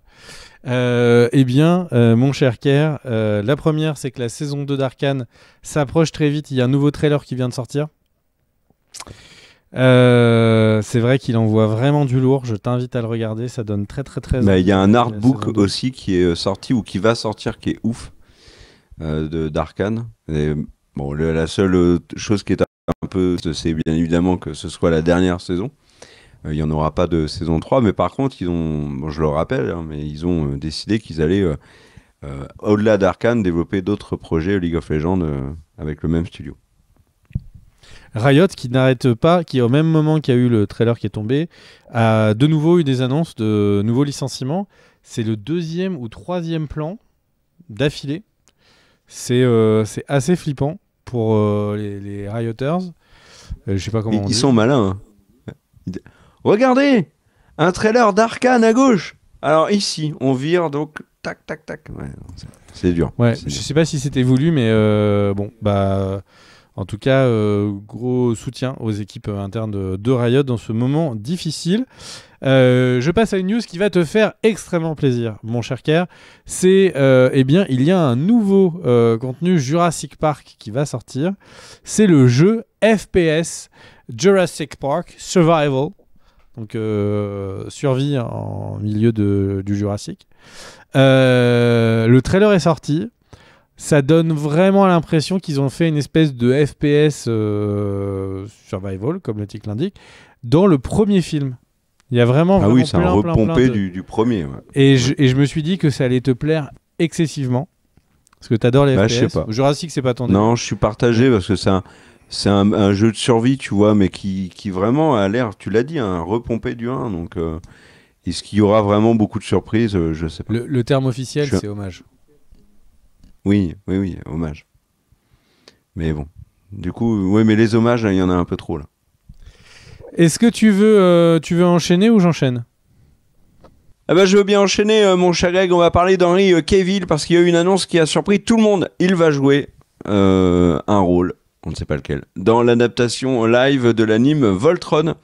Eh bien, mon cher Caire, la première, c'est que la saison 2 d'Arcane s'approche très vite. Il y a un nouveau trailer qui vient de sortir. C'est vrai qu'il envoie vraiment du lourd. Je t'invite à le regarder. Ça donne très. Il y a un artbook aussi qui est sorti ou qui va sortir qui est ouf d'Arcane. Bon, la seule chose qui est un peu, c'est bien évidemment que ce soit la dernière saison. Il n'y en aura pas de saison 3, mais par contre, je le rappelle, hein, mais ils ont décidé qu'ils allaient, au-delà d'Arcane, développer d'autres projets League of Legends avec le même studio. Riot, qui n'arrête pas, qui au même moment qu'il y a eu le trailer qui est tombé, a de nouveau eu des annonces de nouveaux licenciements. C'est le 2e ou 3e plan d'affilée. C'est assez flippant pour les Rioters. Je sais pas comment on dit. Ils sont malins. Hein. Regardez, un trailer d'Arcane à gauche. Alors ici, on vire donc tac. Ouais, c'est dur. Ouais, je sais pas si c'était voulu, mais bon, bah. En tout cas, gros soutien aux équipes internes de Riot dans ce moment difficile. Je passe à une news qui va te faire extrêmement plaisir, mon cher Kerr. C'est, eh bien, il y a un nouveau contenu Jurassic Park qui va sortir. C'est le jeu FPS Jurassic Park Survival. Donc, survie en milieu du Jurassic. Le trailer est sorti. ça donne vraiment l'impression qu'ils ont fait une espèce de FPS survival, comme le titre l'indique, dans le premier film. Il y a vraiment, Ah oui, c'est un plein repompé de... du premier. Ouais. Et je me suis dit que ça allait te plaire excessivement. Parce que t'adores les FPS. Je sais pas. Jurassic, c'est pas ton délire. Non, je suis partagé parce que c'est un jeu de survie, tu vois, mais qui vraiment a l'air, tu l'as dit, un repompé du 1. Donc, est-ce qu'il y aura vraiment beaucoup de surprises? Je sais pas. Le terme officiel, c'est hommage. Oui, hommage. Mais bon. Du coup, oui, mais les hommages, il y en a un peu trop là. Est-ce que tu veux enchaîner ou j'enchaîne? Ah bah, je veux bien enchaîner, mon cher Greg. On va parler d'Henry Cavill parce qu'il y a eu une annonce qui a surpris tout le monde. Il va jouer un rôle, on ne sait pas lequel, dans l'adaptation live de l'anime Voltron,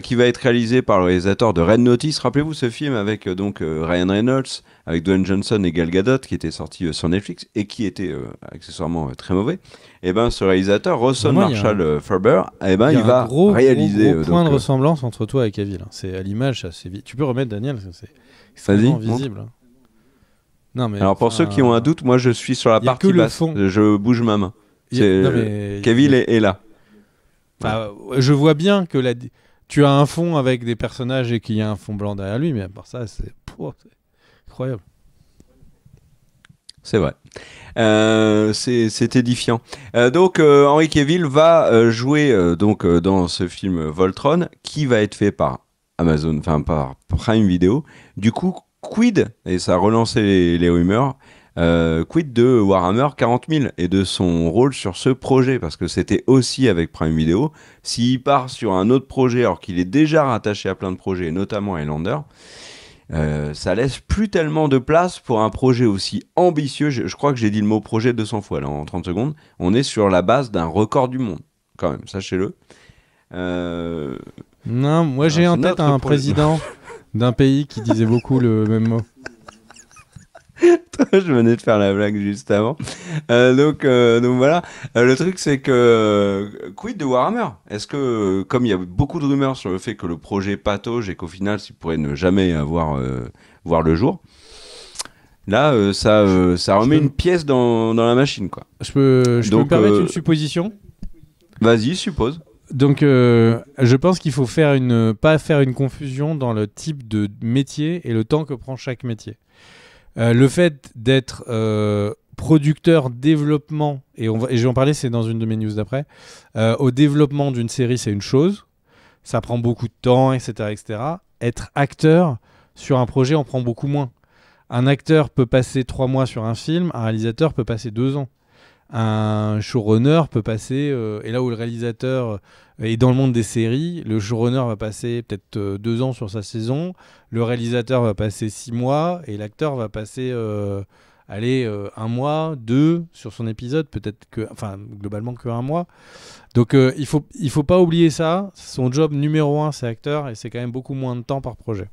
qui va être réalisé par le réalisateur de Red Notice. Rappelez-vous ce film avec Ryan Reynolds, avec Dwayne Johnson et Gal Gadot, qui était sorti sur Netflix et qui était accessoirement très mauvais. Et ben ce réalisateur, Rawson Marshall Farber, il va réaliser. Gros point de ressemblance entre toi et Cavill. C'est à l'image, ça c'est vite. Tu peux remettre Daniel, c'est extrêmement visible. Hein. Non, mais, alors pour ceux qui ont un doute, moi je suis sur la partie basse. Je bouge ma main. Cavill est là. Enfin, je vois bien que tu as un fond avec des personnages et qu'il y a un fond blanc derrière lui, mais à part ça, c'est incroyable. C'est vrai. C'est édifiant. Donc, Henry Cavill va jouer dans ce film Voltron, qui va être fait par Amazon, enfin par Prime Video. Du coup, quid, et ça a relancé les rumeurs, quid de Warhammer 40 000 et de son rôle sur ce projet, parce que c'était aussi avec Prime Video. S'il part sur un autre projet, alors qu'il est déjà rattaché à plein de projets, notamment Highlander, ça laisse plus tellement de place pour un projet aussi ambitieux. Je crois que j'ai dit le mot projet 200 fois là en 30 secondes. On est sur la base d'un record du monde, quand même, sachez-le. Non, moi j'ai en tête un président d'un pays qui disait beaucoup le même mot. Je venais de faire la blague juste avant. Donc voilà. Le truc, c'est que quid de Warhammer? Est-ce que, comme il y a beaucoup de rumeurs sur le fait que le projet patauge et qu'au final, il pourrait ne jamais voir le jour, là, ça remet une pièce dans la machine, quoi. Je peux me permettre une supposition? Vas-y, suppose. Donc, je pense qu'il faut pas faire une confusion dans le type de métier et le temps que prend chaque métier. Le fait d'être producteur, développement, et je vais en parler, c'est dans une de mes news d'après, au développement d'une série, c'est une chose, ça prend beaucoup de temps, etc., etc. Être acteur sur un projet en prend beaucoup moins. Un acteur peut passer 3 mois sur un film, un réalisateur peut passer 2 ans. Un showrunner peut passer, et là où le réalisateur est dans le monde des séries, le showrunner va passer peut-être 2 ans sur sa saison, le réalisateur va passer 6 mois, et l'acteur va passer 1 mois, 2 sur son épisode, globalement que 1 mois. Donc il faut pas oublier ça, son job numéro 1 c'est acteur, et c'est quand même beaucoup moins de temps par projet.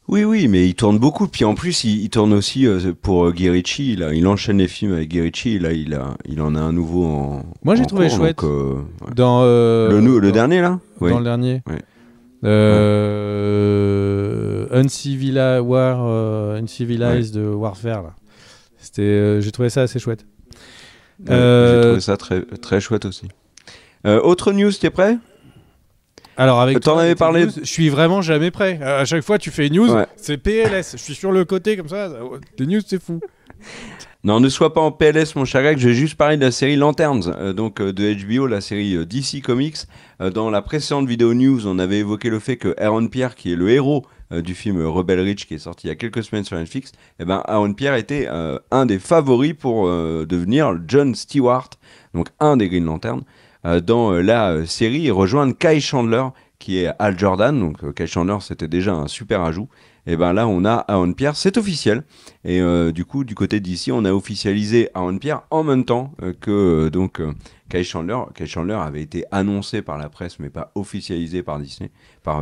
Oui, mais il tourne beaucoup. Puis en plus, il tourne aussi pour Guy Ritchie. Là, il enchaîne les films avec Guy Ritchie. Là, il en a un nouveau en. Moi, j'ai trouvé chouette. Donc, dans le dernier, là. Dans le dernier. Ouais. Uncivilized Warfare. Là. J'ai trouvé ça assez chouette. J'ai trouvé ça très, très chouette aussi. Autre news, t'es prêt? Alors avec t'en avais parlé. News, je suis vraiment jamais prêt. À chaque fois tu fais une news, c'est PLS. Je suis sur le côté comme ça. Les news c'est fou. Non, ne sois pas en PLS mon cher Greg. Je vais juste parler de la série Lanterns, de HBO, la série DC Comics. Dans la précédente vidéo news, on avait évoqué le fait que Aaron Pierre, qui est le héros du film Rebel Ridge qui est sorti il y a quelques semaines sur Netflix, Aaron Pierre était un des favoris pour devenir John Stewart, donc un des Green Lanterns. Dans la série et rejoindre Kai Chandler qui est Hal Jordan. Donc Kai Chandler c'était déjà un super ajout, et ben là on a Aaron Pierre, c'est officiel, et du coup du côté d'ici on a officialisé Aaron Pierre en même temps que Kai Chandler avait été annoncé par la presse mais pas officialisé par DC, c'est pas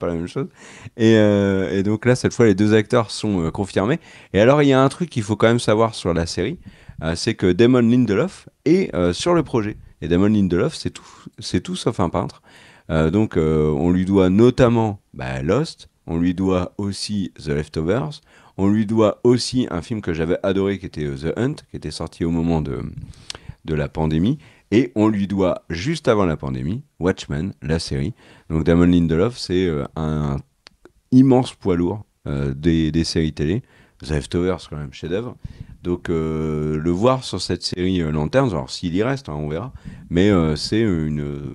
la même chose, et donc là cette fois les 2 acteurs sont confirmés. Et alors il y a un truc qu'il faut quand même savoir sur la série, c'est que Damon Lindelof est sur le projet. Et Damon Lindelof, c'est tout sauf un peintre. On lui doit notamment Lost, on lui doit aussi The Leftovers, On lui doit aussi un film que j'avais adoré qui était The Hunt, qui était sorti au moment de la pandémie. Et on lui doit, juste avant la pandémie, Watchmen, la série. Donc Damon Lindelof, c'est un immense poids lourd des séries télé. The Leftovers, c'est quand même chef-d'œuvre. Donc le voir sur cette série Lanterns, alors s'il y reste, on verra. Mais c'est une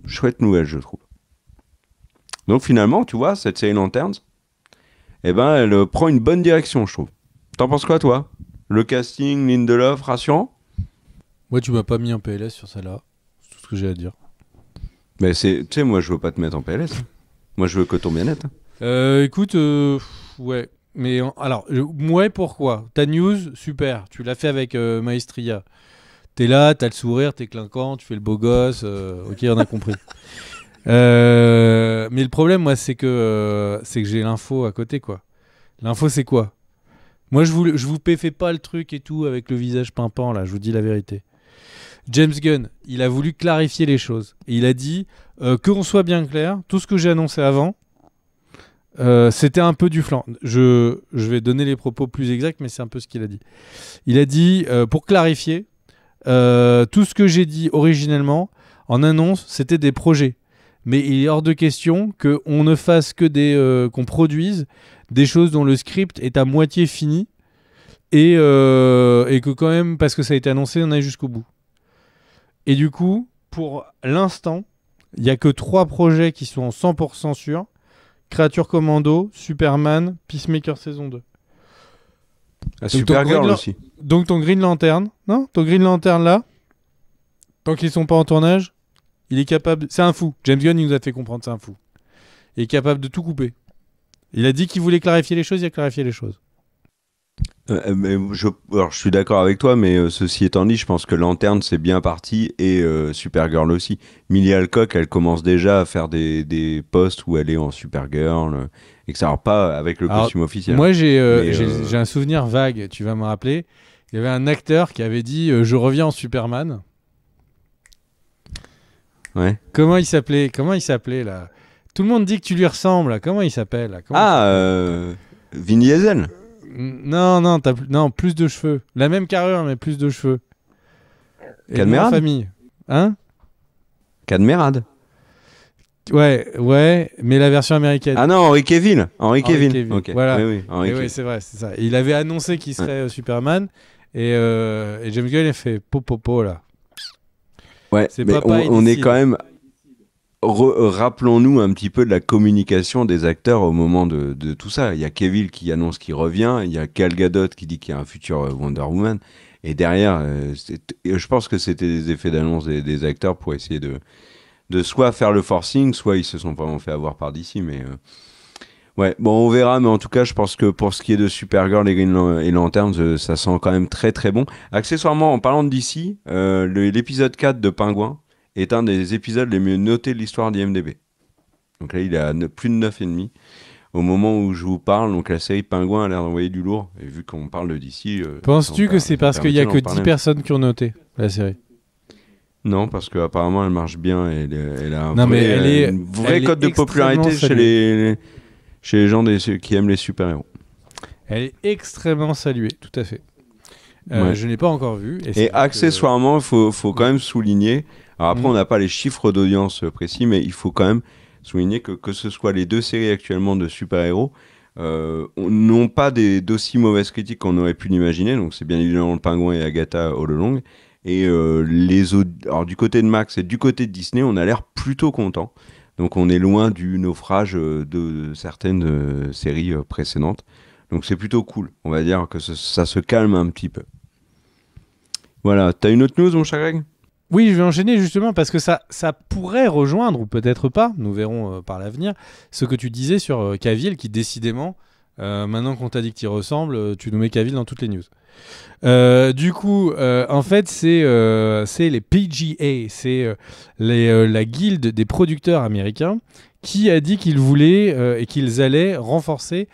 chouette nouvelle, je trouve. Donc finalement, tu vois, cette série Lanterns, elle prend une bonne direction, je trouve. T'en penses quoi, toi? Le casting, Lindelof, rassurant? Moi, tu m'as pas mis en PLS sur celle-là. C'est tout ce que j'ai à dire. Mais tu sais, moi, je veux pas te mettre en PLS. Moi, je veux que ton bien-être. Écoute, ouais. Mais alors, ouais, pourquoi? Ta news, super. Tu l'as fait avec Maestria. T'es là, t'as le sourire, t'es clinquant, tu fais le beau gosse. Ok, on a compris. Mais le problème, moi, c'est que j'ai l'info à côté, quoi. L'info, c'est quoi? Moi, je vous fais pas le truc et tout avec le visage pimpant, là. Je vous dis la vérité. James Gunn, il a voulu clarifier les choses. Et il a dit qu'on soit bien clair, tout ce que j'ai annoncé avant, c'était un peu du flan. Je vais donner les propos plus exacts, mais c'est un peu ce qu'il a dit. Il a dit, pour clarifier, tout ce que j'ai dit originellement en annonce, c'était des projets. Mais il est hors de question qu'on ne fasse que qu'on produise des choses dont le script est à moitié fini et que quand même, parce que ça a été annoncé, on aille jusqu'au bout. Et du coup, pour l'instant, il n'y a que 3 projets qui sont 100% sûrs. Créature Commando, Superman, Peacemaker saison 2. Supergirl aussi. Donc ton Green Lantern, non? Ton Green Lantern là, tant qu'ils sont pas en tournage, il est capable... C'est un fou. James Gunn, il nous a fait comprendre, c'est un fou. Il est capable de tout couper. Il a dit qu'il voulait clarifier les choses, il a clarifié les choses. Alors, je suis d'accord avec toi, mais ceci étant dit, je pense que Lanterne c'est bien parti et Supergirl aussi. Millie Alcock, elle commence déjà à faire des posts où elle est en Supergirl et que ça va pas avec le costume officiel. Moi, j'ai un souvenir vague, tu vas me rappeler. Il y avait un acteur qui avait dit je reviens en Superman. Ouais. Comment il s'appelait là? Tout le monde dit que tu lui ressembles. Là. Comment il s'appelle là? Vin Diesel. Non, plus de cheveux. La même carrure, mais plus de cheveux. Cadmerade. Famille. Hein? Cadmerade. Ouais, mais la version américaine. Ah non, Henry Cavill. Okay. Voilà. Oui, c'est vrai, c'est ça. Il avait annoncé qu'il serait Superman et James Gunn a fait popo là. Ouais, mais on est quand même... Rappelons-nous un petit peu de la communication des acteurs au moment de tout ça. Il y a Cavill qui annonce qu'il revient, il y a Gal Gadot qui dit qu'il y a un futur Wonder Woman, et derrière, je pense que c'était des effets d'annonce des acteurs pour essayer de soit faire le forcing, soit ils se sont vraiment fait avoir par DC, mais ouais, bon, on verra, mais en tout cas, je pense que pour ce qui est de Supergirl et Lanterns, ça sent quand même très très bon. Accessoirement, en parlant de DC, l'épisode 4 de Pingouin est un des épisodes les mieux notés de l'histoire d'IMDb. Donc là, il est à plus de 9,5 au moment où je vous parle. Donc la série Pingouin a l'air d'envoyer du lourd. Et vu qu'on parle de DC... Penses-tu que c'est parce qu'il n'y a que 10 personnes qui ont noté la série? Non, parce qu'apparemment, elle marche bien. Et elle a une vraie cote de popularité chez les gens qui aiment les super-héros. Elle est extrêmement saluée, tout à fait. Je n'ai pas encore vu. Et accessoirement, il faut quand même souligner... Alors après, on n'a pas les chiffres d'audience précis, mais il faut quand même souligner que ce soit les 2 séries actuellement de super-héros n'ont pas d'aussi mauvaises critiques qu'on aurait pu l'imaginer. Donc c'est bien évidemment le Pingouin et Agatha all along. Et alors du côté de Max et du côté de Disney, on a l'air plutôt content. Donc on est loin du naufrage de certaines séries précédentes. Donc c'est plutôt cool. On va dire que ça se calme un petit peu. Voilà. T'as une autre news, mon cher Greg ? Oui, je vais enchaîner justement parce que ça pourrait rejoindre, ou peut-être pas, nous verrons par l'avenir, ce que tu disais sur Cavill, qui décidément, maintenant qu'on t'a dit que tu y ressembles, tu nous mets Cavill dans toutes les news. Du coup, en fait, c'est les PGA, c'est la guilde des producteurs américains, qui a dit qu'ils voulaient et qu'ils allaient renforcer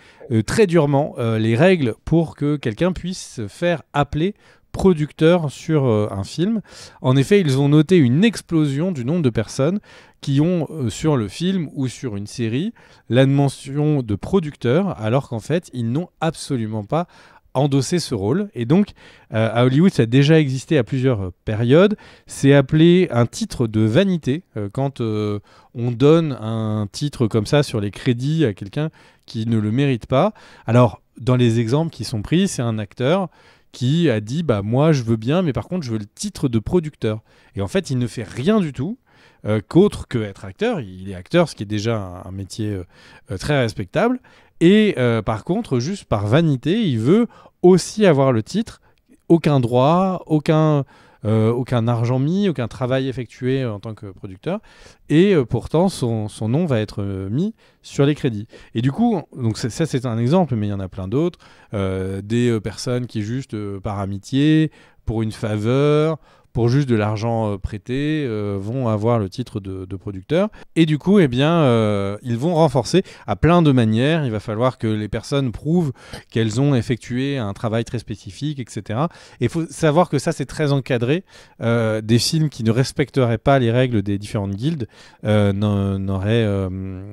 très durement les règles pour que quelqu'un puisse se faire appeler producteurs sur un film. En effet, ils ont noté une explosion du nombre de personnes qui ont sur le film ou sur une série la mention de producteur, alors qu'en fait, ils n'ont absolument pas endosser ce rôle. Et donc, à Hollywood, ça a déjà existé à plusieurs périodes. C'est appelé un titre de vanité quand on donne un titre comme ça sur les crédits à quelqu'un qui ne le mérite pas. Alors, dans les exemples qui sont pris, c'est un acteur qui a dit bah moi je veux bien, mais par contre je veux le titre de producteur. Et en fait, il ne fait rien du tout qu'autre que être acteur. Il est acteur, ce qui est déjà un métier très respectable. Et par contre, juste par vanité, il veut aussi avoir le titre. Aucun droit, aucun argent mis, aucun travail effectué en tant que producteur. Et pourtant, son nom va être mis sur les crédits. Et du coup, donc ça c'est un exemple, mais il y en a plein d'autres. Des personnes qui juste par amitié, pour une faveur, pour juste de l'argent prêté, vont avoir le titre de producteur. Et du coup, eh bien, ils vont renforcer à plein de manières. Il va falloir que les personnes prouvent qu'elles ont effectué un travail très spécifique, etc. Et il faut savoir que ça, c'est très encadré. Des films qui ne respecteraient pas les règles des différentes guildes n'auraient...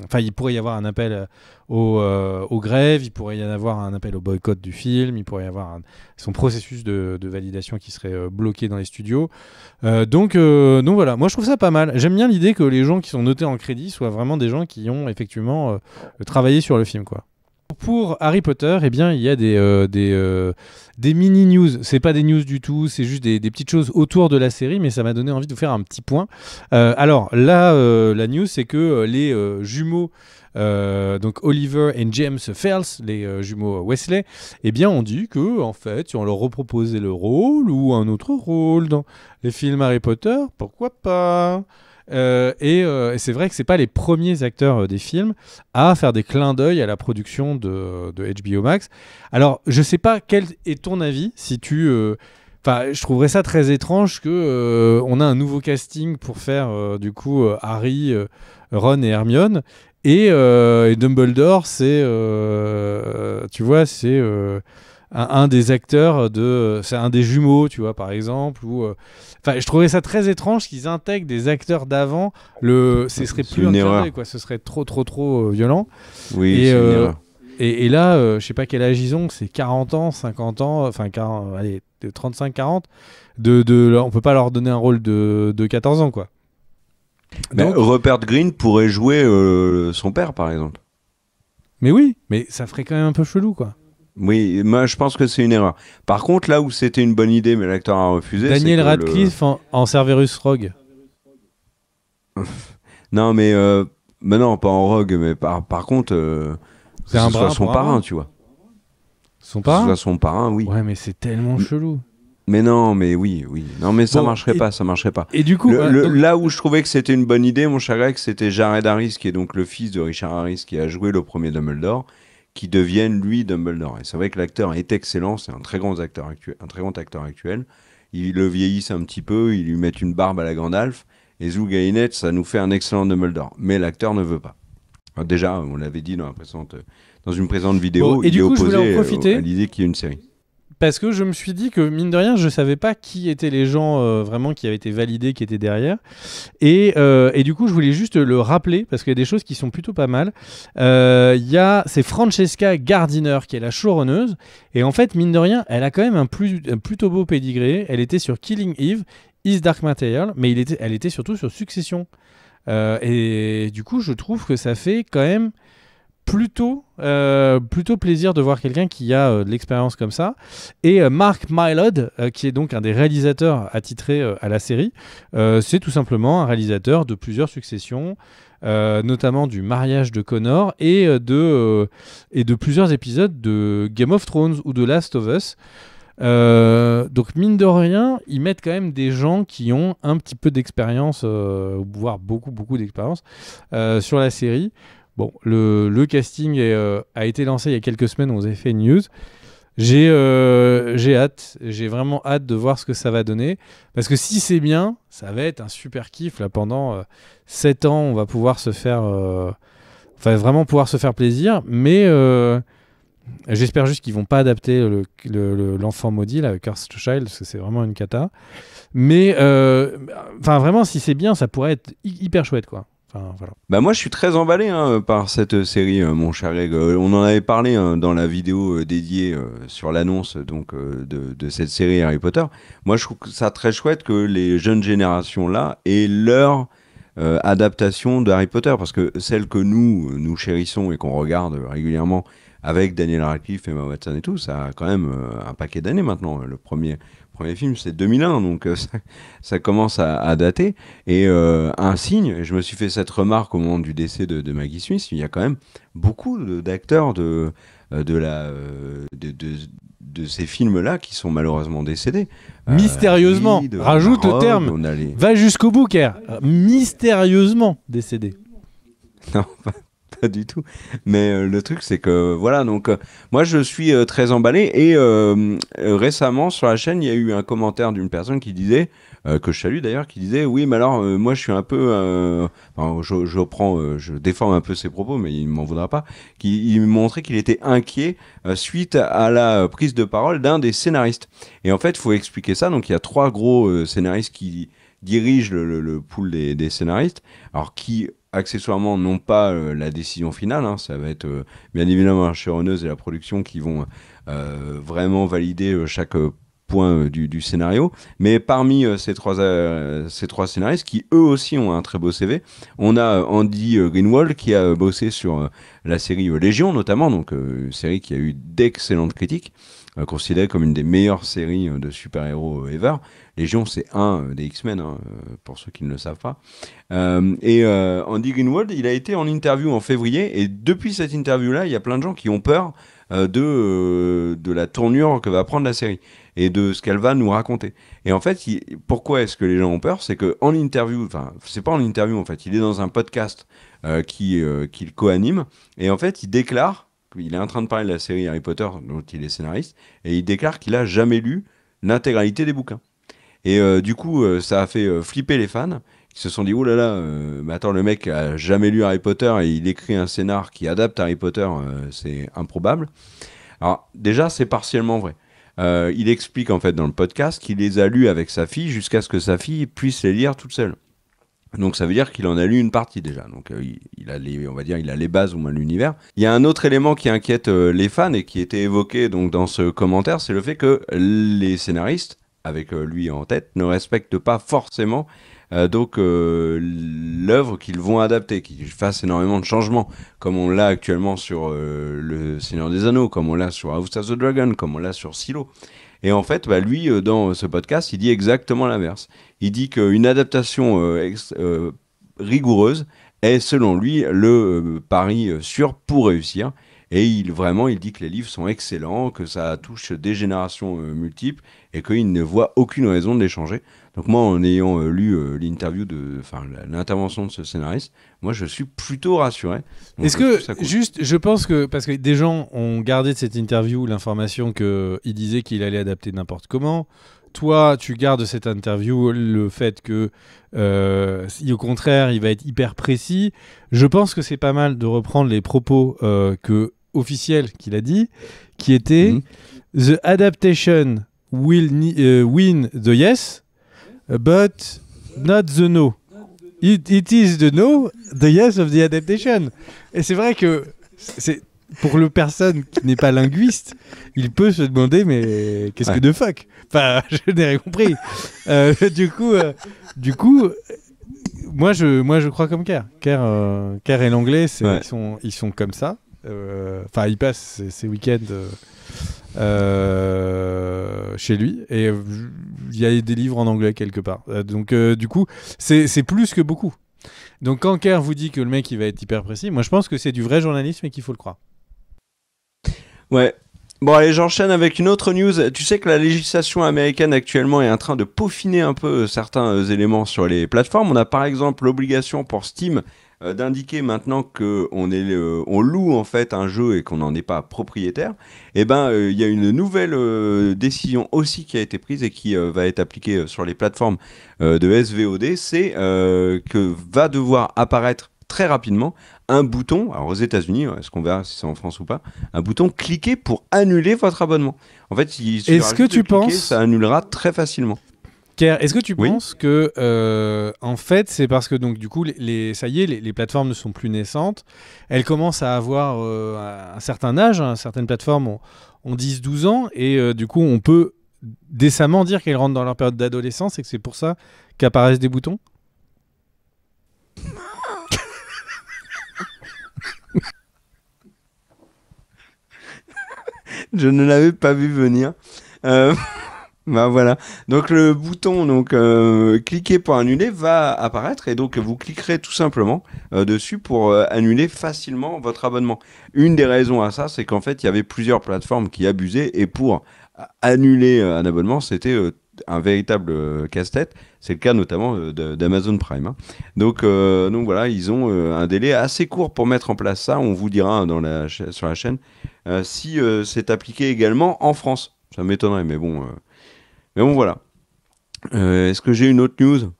Enfin, il pourrait y avoir un appel aux grèves, il pourrait y en avoir un appel au boycott du film, il pourrait y avoir son processus de validation qui serait bloqué dans les studios. Donc voilà, moi je trouve ça pas mal. J'aime bien l'idée que les gens qui sont notés en crédit soient vraiment des gens qui ont effectivement travaillé sur le film, quoi. Pour Harry Potter, eh bien, il y a des mini-news. C'est pas des news du tout, c'est juste des petites choses autour de la série, mais ça m'a donné envie de vous faire un petit point. Alors là, la news, c'est que les jumeaux, donc Oliver et James Fels, les jumeaux Weasley, eh bien, on dit que en fait, si on leur reproposait le rôle ou un autre rôle dans les films Harry Potter, pourquoi pas ? Et c'est vrai que c'est pas les premiers acteurs des films à faire des clins d'œil à la production de HBO Max. Alors, je sais pas quel est ton avis, si tu... Enfin, je trouverais ça très étrange que on a un nouveau casting pour faire du coup Harry, Ron et Hermione. Et Dumbledore, c'est... tu vois, c'est... un des acteurs c'est un des jumeaux, tu vois, par exemple, ou je trouvais ça très étrange qu'ils intègrent des acteurs d'avant. Ce serait plus une un erreur, clin d'œil, quoi. Ce serait trop violent. Oui, Et, c'est une erreur. Et là, je sais pas quel âge ils ont, c'est 40 ans, 50 ans, enfin 40, allez, de 35-40. On peut pas leur donner un rôle de 14 ans, quoi. Donc, Rupert Grint pourrait jouer son père, par exemple. Mais oui, mais ça ferait quand même un peu chelou, quoi. Oui, moi je pense que c'est une erreur. Par contre, là où c'était une bonne idée, mais l'acteur a refusé, Daniel Radcliffe en Cerberus Rogue. Non, mais non, pas en Rogue, mais par contre, c'est ce soit son parrain, tu vois. Son parrain ? Ce soit son parrain, oui. Ouais, mais c'est tellement chelou. Mais non, mais oui. Non, mais ça marcherait pas. Et du coup, là où je trouvais que c'était une bonne idée, mon cher Greg, c'était Jared Harris, qui est donc le fils de Richard Harris, qui a joué le premier Dumbledore, qui devienne lui Dumbledore. Et c'est vrai que l'acteur est excellent, c'est un très grand acteur actuel. Ils le vieillissent un petit peu, ils lui mettent une barbe à la Gandalf, et Zou Gainet, ça nous fait un excellent Dumbledore. Mais l'acteur ne veut pas. Alors déjà, on l'avait dit dans une présente vidéo, et il du est coup, opposé à l'idée qu'il y ait une série. Parce que je me suis dit que, mine de rien, je savais pas qui étaient les gens vraiment qui avaient été validés, qui étaient derrière. Et du coup, je voulais juste le rappeler, parce qu'il y a des choses qui sont plutôt pas mal. C'est Francesca Gardiner, qui est la showrunneuse. Et en fait, mine de rien, elle a quand même un plutôt beau pédigré. Elle était sur Killing Eve, Is Dark Material, mais elle était surtout sur Succession. Et du coup, je trouve que ça fait quand même plutôt plaisir de voir quelqu'un qui a de l'expérience comme ça. Et Mark Mylod, qui est donc un des réalisateurs attitrés à la série, c'est tout simplement un réalisateur de plusieurs successions, notamment du mariage de Connor et de plusieurs épisodes de Game of Thrones ou de Last of Us. Donc mine de rien, ils mettent quand même des gens qui ont un petit peu d'expérience, voire beaucoup d'expérience sur la série. Bon, le casting a été lancé il y a quelques semaines, on vous avait fait une news. J'ai vraiment hâte de voir ce que ça va donner. Parce que si c'est bien, ça va être un super kiff. Là, pendant 7 ans, on va pouvoir se faire... vraiment pouvoir se faire plaisir. Mais J'espère juste qu'ils vont pas adapter l'enfant maudit, là, Cursed Child, parce que c'est vraiment une cata. Mais vraiment, si c'est bien, ça pourrait être hyper chouette, quoi. Enfin, voilà. Bah moi je suis très emballé par cette série, mon cher Greg. On en avait parlé dans la vidéo dédiée sur l'annonce donc de cette série Harry Potter. Moi je trouve ça très chouette que les jeunes générations là aient leur adaptation de Harry Potter, parce que celle que nous chérissons et qu'on regarde régulièrement avec Daniel Radcliffe et Emma Watson et tout, ça a quand même un paquet d'années maintenant. Le premier film c'est 2001, donc ça commence à dater. Et un signe, et je me suis fait cette remarque au moment du décès de Maggie Smith, il y a quand même beaucoup d'acteurs de ces films-là qui sont malheureusement décédés. Mystérieusement, rajoute le terme, va jusqu'au bout, Kerr. Mystérieusement décédé. Non, pas du tout. Mais le truc, c'est que voilà, donc moi je suis très emballé. Et récemment sur la chaîne, il y a eu un commentaire d'une personne qui disait, que je salue d'ailleurs, qui disait oui, mais alors moi je suis un peu. Je déforme un peu ses propos, mais il ne m'en voudra pas. Il montrait qu'il était inquiet suite à la prise de parole d'un des scénaristes. Et en fait, il faut expliquer ça. Donc il y a 3 gros scénaristes qui dirigent le pool des scénaristes, alors qui accessoirement n'ont pas la décision finale, hein. Ça va être bien évidemment la showrunneuse et la production qui vont vraiment valider chaque point du scénario. Mais parmi ces trois scénaristes qui eux aussi ont un très beau CV, on a Andy Greenwald qui a bossé sur la série Légion notamment, donc une série qui a eu d'excellentes critiques, considérée comme une des meilleures séries de super-héros ever. Légion, c'est un des X-Men, hein, pour ceux qui ne le savent pas. Andy Greenwald, il a été en interview en février, et depuis cette interview-là, il y a plein de gens qui ont peur de la tournure que va prendre la série et de ce qu'elle va nous raconter. Et en fait, pourquoi est-ce que les gens ont peur ? C'est qu'en interview, enfin, c'est pas en interview en fait, il est dans un podcast qu'il co-anime, et en fait, il déclare, il est en train de parler de la série Harry Potter dont il est scénariste, et il déclare qu'il a jamais lu l'intégralité des bouquins. Et du coup, ça a fait flipper les fans qui se sont dit « Oh là là, mais attends, le mec a jamais lu Harry Potter et il écrit un scénar qui adapte Harry Potter, c'est improbable. » Alors déjà, c'est partiellement vrai. Il explique en fait dans le podcast qu'il les a lus avec sa fille jusqu'à ce que sa fille puisse les lire toute seule. Donc ça veut dire qu'il en a lu une partie déjà. Donc il a les bases au moins de l'univers. Il y a un autre élément qui inquiète les fans et qui était évoqué donc dans ce commentaire, c'est le fait que les scénaristes, avec lui en tête, ne respectent pas forcément l'œuvre qu'ils vont adapter, qu'ils fassent énormément de changements, comme on l'a actuellement sur Le Seigneur des Anneaux, comme on l'a sur House of the Dragon, comme on l'a sur Silo. Et en fait, lui, dans ce podcast, il dit exactement l'inverse. Il dit qu'une adaptation rigoureuse est, selon lui, le pari sûr pour réussir. Et il dit que les livres sont excellents, que ça touche des générations multiples, et qu'il ne voit aucune raison de les changer. Donc moi, en ayant lu l'intervention de ce scénariste, moi je suis plutôt rassuré. Donc, est-ce que, juste, je pense que, parce que des gens ont gardé de cette interview l'information qu'il disait qu'il allait adapter n'importe comment. Toi, tu gardes de cette interview le fait que, si au contraire, il va être hyper précis. Je pense que c'est pas mal de reprendre les propos officiels qu'il a dit, qui étaient The adaptation will win the yes, but not the no. It is the no, the yes of the adaptation. Et c'est vrai que pour le personne qui n'est pas linguiste, il peut se demander mais qu'est-ce que de fuck. Enfin, je n'ai rien compris. Du coup, moi je crois comme Kerr. Kerr et l'anglais, ils sont comme ça. Enfin, il passe ses week-ends chez lui et il y a des livres en anglais quelque part. Donc, du coup, c'est plus que beaucoup. Donc, quand Kerr vous dit que le mec il va être hyper précis, moi je pense que c'est du vrai journalisme et qu'il faut le croire. Ouais. Bon, allez, j'enchaîne avec une autre news. Tu sais que la législation américaine actuellement est en train de peaufiner un peu certains éléments sur les plateformes. On a par exemple l'obligation pour Steam d'indiquer maintenant qu'on loue en fait un jeu et qu'on n'en est pas propriétaire. Et il y a une nouvelle décision aussi qui a été prise et qui va être appliquée sur les plateformes de SVOD. C'est que va devoir apparaître très rapidement un bouton, alors aux États-Unis, est-ce qu'on verra si c'est en France ou pas, un bouton cliquer pour annuler votre abonnement. En fait, il suffira Est-ce que juste de tu cliquer, penses ça annulera très facilement. Ker, est-ce que tu Oui. penses que, en fait, c'est parce que donc du coup, ça y est, les plateformes ne sont plus naissantes. Elles commencent à avoir un certain âge. Hein, certaines plateformes ont 10-12 ans et du coup, on peut décemment dire qu'elles rentrent dans leur période d'adolescence et que c'est pour ça qu'apparaissent des boutons. Je ne l'avais pas vu venir. Bah voilà. Donc le bouton cliquer pour annuler va apparaître et donc vous cliquerez tout simplement dessus pour annuler facilement votre abonnement. Une des raisons à ça, c'est qu'en fait il y avait plusieurs plateformes qui abusaient et pour annuler un abonnement, c'était un véritable casse-tête. C'est le cas notamment d'Amazon Prime. Hein. Donc voilà, ils ont un délai assez court pour mettre en place ça. On vous dira sur la chaîne si c'est appliqué également en France. Ça m'étonnerait, mais bon. Mais bon, voilà. Est-ce que j'ai une autre news?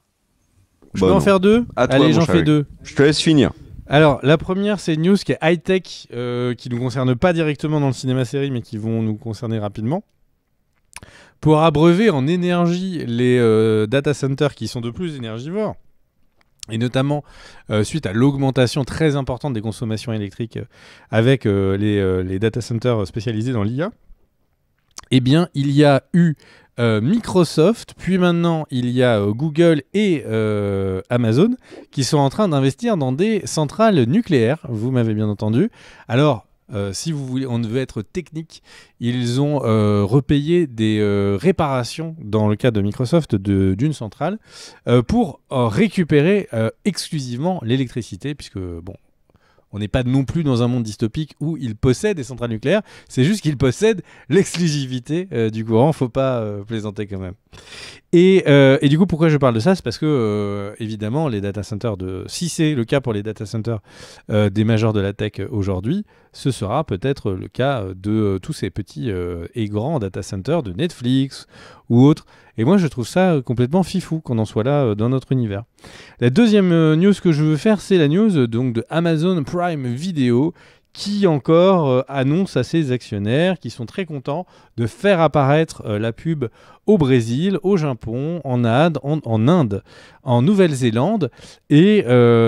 Je peux en faire deux? À toi, Allez, mon j'en cher fais Eric. deux. Je te laisse finir. Alors, la première, c'est une news qui est high-tech, qui ne nous concerne pas directement dans le cinéma-série, mais qui vont nous concerner rapidement. Pour abreuver en énergie les data centers qui sont de plus énergivores, et notamment suite à l'augmentation très importante des consommations électriques avec les data centers spécialisés dans l'IA, eh bien, il y a eu Microsoft, puis maintenant il y a Google et Amazon qui sont en train d'investir dans des centrales nucléaires, vous m'avez bien entendu. Alors, si vous voulez, on veut être technique, ils ont repayé des réparations dans le cas de Microsoft d'une centrale pour récupérer exclusivement l'électricité, puisque bon, on n'est pas non plus dans un monde dystopique où ils possèdent des centrales nucléaires, c'est juste qu'ils possèdent l'exclusivité du courant, faut pas plaisanter quand même. Et du coup, pourquoi je parle de ça? C'est parce que, évidemment, les data centers, si c'est le cas pour les data centers des majors de la tech aujourd'hui, ce sera peut-être le cas de tous ces petits et grands data centers de Netflix ou autres. Et moi, je trouve ça complètement fifou qu'on en soit là dans notre univers. La deuxième news que je veux faire, c'est la news donc, de Amazon Prime Video, qui encore annonce à ses actionnaires qui sont très contents de faire apparaître la pub au Brésil, au Japon, en Inde, en Nouvelle-Zélande, et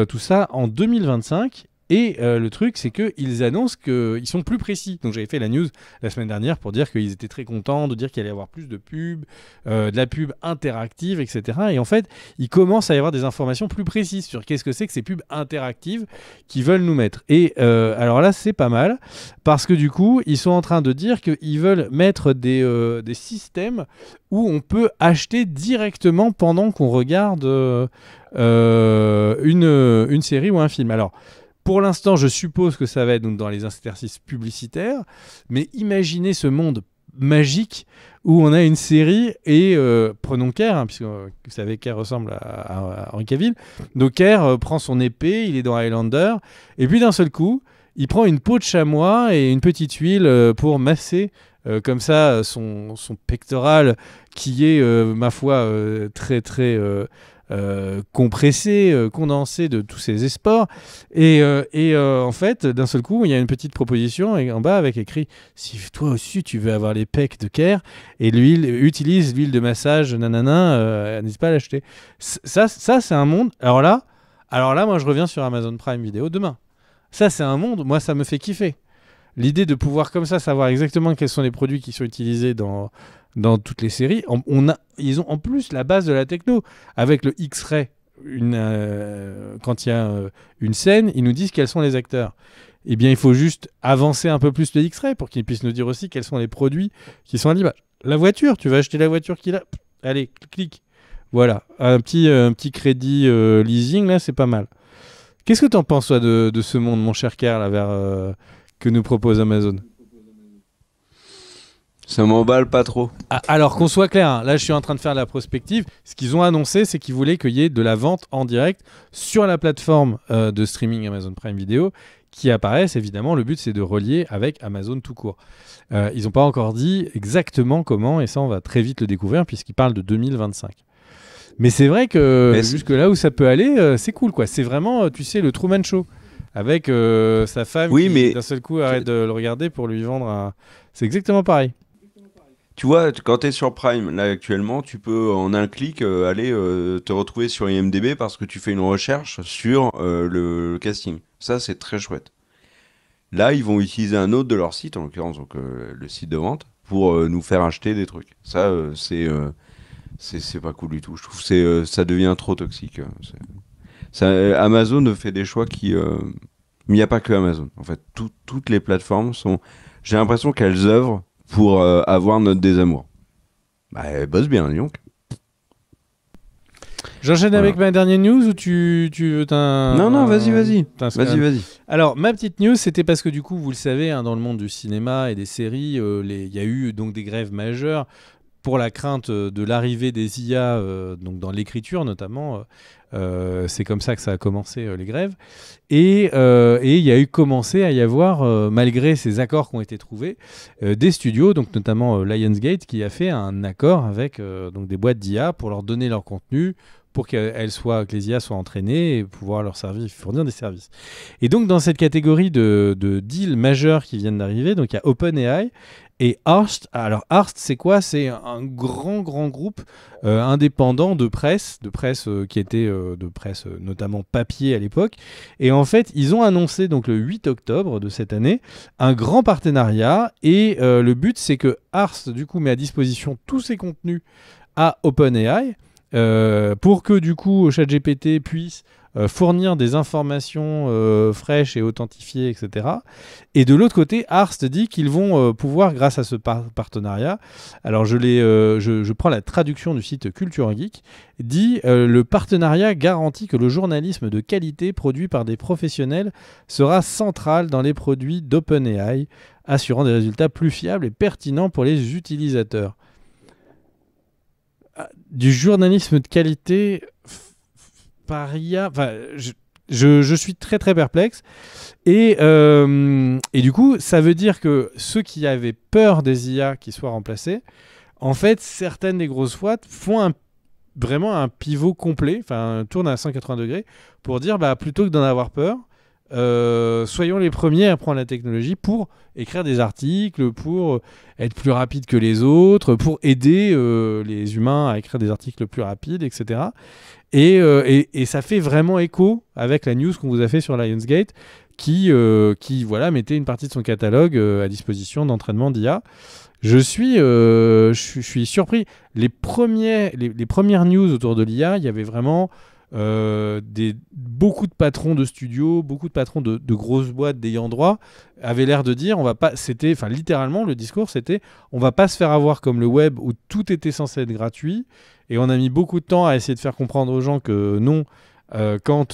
tout ça en 2025. Et le truc, c'est qu'ils annoncent qu'ils sont plus précis. Donc j'avais fait la news la semaine dernière pour dire qu'ils étaient très contents, de dire qu'il allait y avoir plus de pubs, de la pub interactive, etc. Et en fait, il commence à y avoir des informations plus précises sur qu'est-ce que c'est que ces pubs interactives qu'ils veulent nous mettre. Et alors là, c'est pas mal, parce que du coup, ils sont en train de dire qu'ils veulent mettre des systèmes où on peut acheter directement pendant qu'on regarde une série ou un film. Alors, pour l'instant, je suppose que ça va être donc dans les interstices publicitaires, mais imaginez ce monde magique où on a une série et prenons Ker, hein, puisque vous savez Ker ressemble à Henry Cavill. Donc Ker prend son épée, il est dans Highlander, et puis d'un seul coup, il prend une peau de chamois et une petite huile pour masser comme ça son pectoral qui est, ma foi, très très compressé, condensé de tous ces esports. Et en fait, d'un seul coup, il y a une petite proposition en bas avec écrit « Si toi aussi tu veux avoir les pecs de Ker, et utilise l'huile de massage, nanana, n'hésite pas à l'acheter. » Ça, c'est un monde... Alors là, moi, je reviens sur Amazon Prime Video demain. Ça, c'est un monde, moi, ça me fait kiffer. L'idée de pouvoir comme ça savoir exactement quels sont les produits qui sont utilisés dans toutes les séries. Ils ont en plus la base de la techno. Avec le X-Ray, quand il y a une scène, ils nous disent quels sont les acteurs. Eh bien, il faut juste avancer un peu plus le X-Ray pour qu'ils puissent nous dire aussi quels sont les produits qui sont à l'image. La voiture, tu vas acheter la voiture qu'il a. Allez, clique. Voilà, un petit crédit leasing, là, c'est pas mal. Qu'est-ce que tu en penses, toi, de ce monde, mon cher Ker, là, que nous propose Amazon? Ça m'emballe pas trop. Alors qu'on soit clair, hein, là je suis en train de faire la prospective. Ce qu'ils ont annoncé, c'est qu'ils voulaient qu'il y ait de la vente en direct sur la plateforme de streaming Amazon Prime Video qui apparaissent. Évidemment, le but c'est de relier avec Amazon tout court. Ils n'ont pas encore dit exactement comment, et ça on va très vite le découvrir puisqu'ils parlent de 2025. Mais c'est vrai que Mais jusque là où ça peut aller, c'est cool, quoi. C'est vraiment, tu sais, le Truman Show. Avec sa femme Oui, qui, mais d'un seul coup, arrête de le regarder pour lui vendre un... C'est exactement pareil. tu vois, quand tu es sur Prime, là actuellement, tu peux en un clic aller te retrouver sur IMDb parce que tu fais une recherche sur le casting. Ça, c'est très chouette. Là, ils vont utiliser un autre de leur site, en l'occurrence donc, le site de vente, pour nous faire acheter des trucs. Ça, c'est pas cool du tout. Je trouve que ça devient trop toxique. Amazon fait des choix qui... Mais il n'y a pas que Amazon. En fait, toutes les plateformes sont... J'ai l'impression qu'elles œuvrent pour avoir notre désamour. Bah, elles bossent bien, dis donc. J'enchaîne Voilà. avec ma dernière news ou tu veux Non, vas-y. t'as un Vas-y, scandale. vas-y. Alors, ma petite news, c'était parce que du coup, vous le savez, hein, dans le monde du cinéma et des séries, il y a eu donc des grèves majeures pour la crainte de l'arrivée des IA, donc dans l'écriture notamment. C'est comme ça que ça a commencé, les grèves. Et il y a eu commencé à y avoir, malgré ces accords qui ont été trouvés, des studios, donc notamment Lionsgate, qui a fait un accord avec donc des boîtes d'IA pour leur donner leur contenu, pour que les IA soient entraînées et pouvoir leur fournir des services. Et donc dans cette catégorie de deals majeurs qui viennent d'arriver, donc il y a OpenAI et Hearst. Alors Hearst, c'est quoi? C'est un grand groupe indépendant de presse qui était de presse notamment papier à l'époque. Et en fait, ils ont annoncé donc le 8 octobre de cette année un grand partenariat. Et le but, c'est que Hearst du coup met à disposition tous ses contenus à OpenAI. Pour que du coup ChatGPT puisse fournir des informations fraîches et authentifiées, etc. Et de l'autre côté, Hearst dit qu'ils vont pouvoir, grâce à ce partenariat, alors je prends la traduction du site Culture Geek, dit le partenariat garantit que le journalisme de qualité produit par des professionnels sera central dans les produits d'OpenAI, assurant des résultats plus fiables et pertinents pour les utilisateurs. Du journalisme de qualité par IA, enfin, je suis très perplexe et du coup ça veut dire que ceux qui avaient peur des IA qui soient remplacés, en fait certaines des grosses boîtes font vraiment un pivot complet, enfin tournent à 180 degrés pour dire plutôt que d'en avoir peur, soyons les premiers à prendre la technologie pour écrire des articles, pour être plus rapide que les autres, pour aider les humains à écrire des articles plus rapides, etc. Et ça fait vraiment écho avec la news qu'on vous a fait sur Lionsgate qui voilà, mettait une partie de son catalogue à disposition d'entraînement d'IA. Je suis surpris. Les premières news autour de l'IA, il y avait vraiment beaucoup de patrons de studios, beaucoup de patrons de grosses boîtes d'ayant droit avaient l'air de dire littéralement le discours c'était on va pas se faire avoir comme le web où tout était censé être gratuit, et on a mis beaucoup de temps à essayer de faire comprendre aux gens que non, quand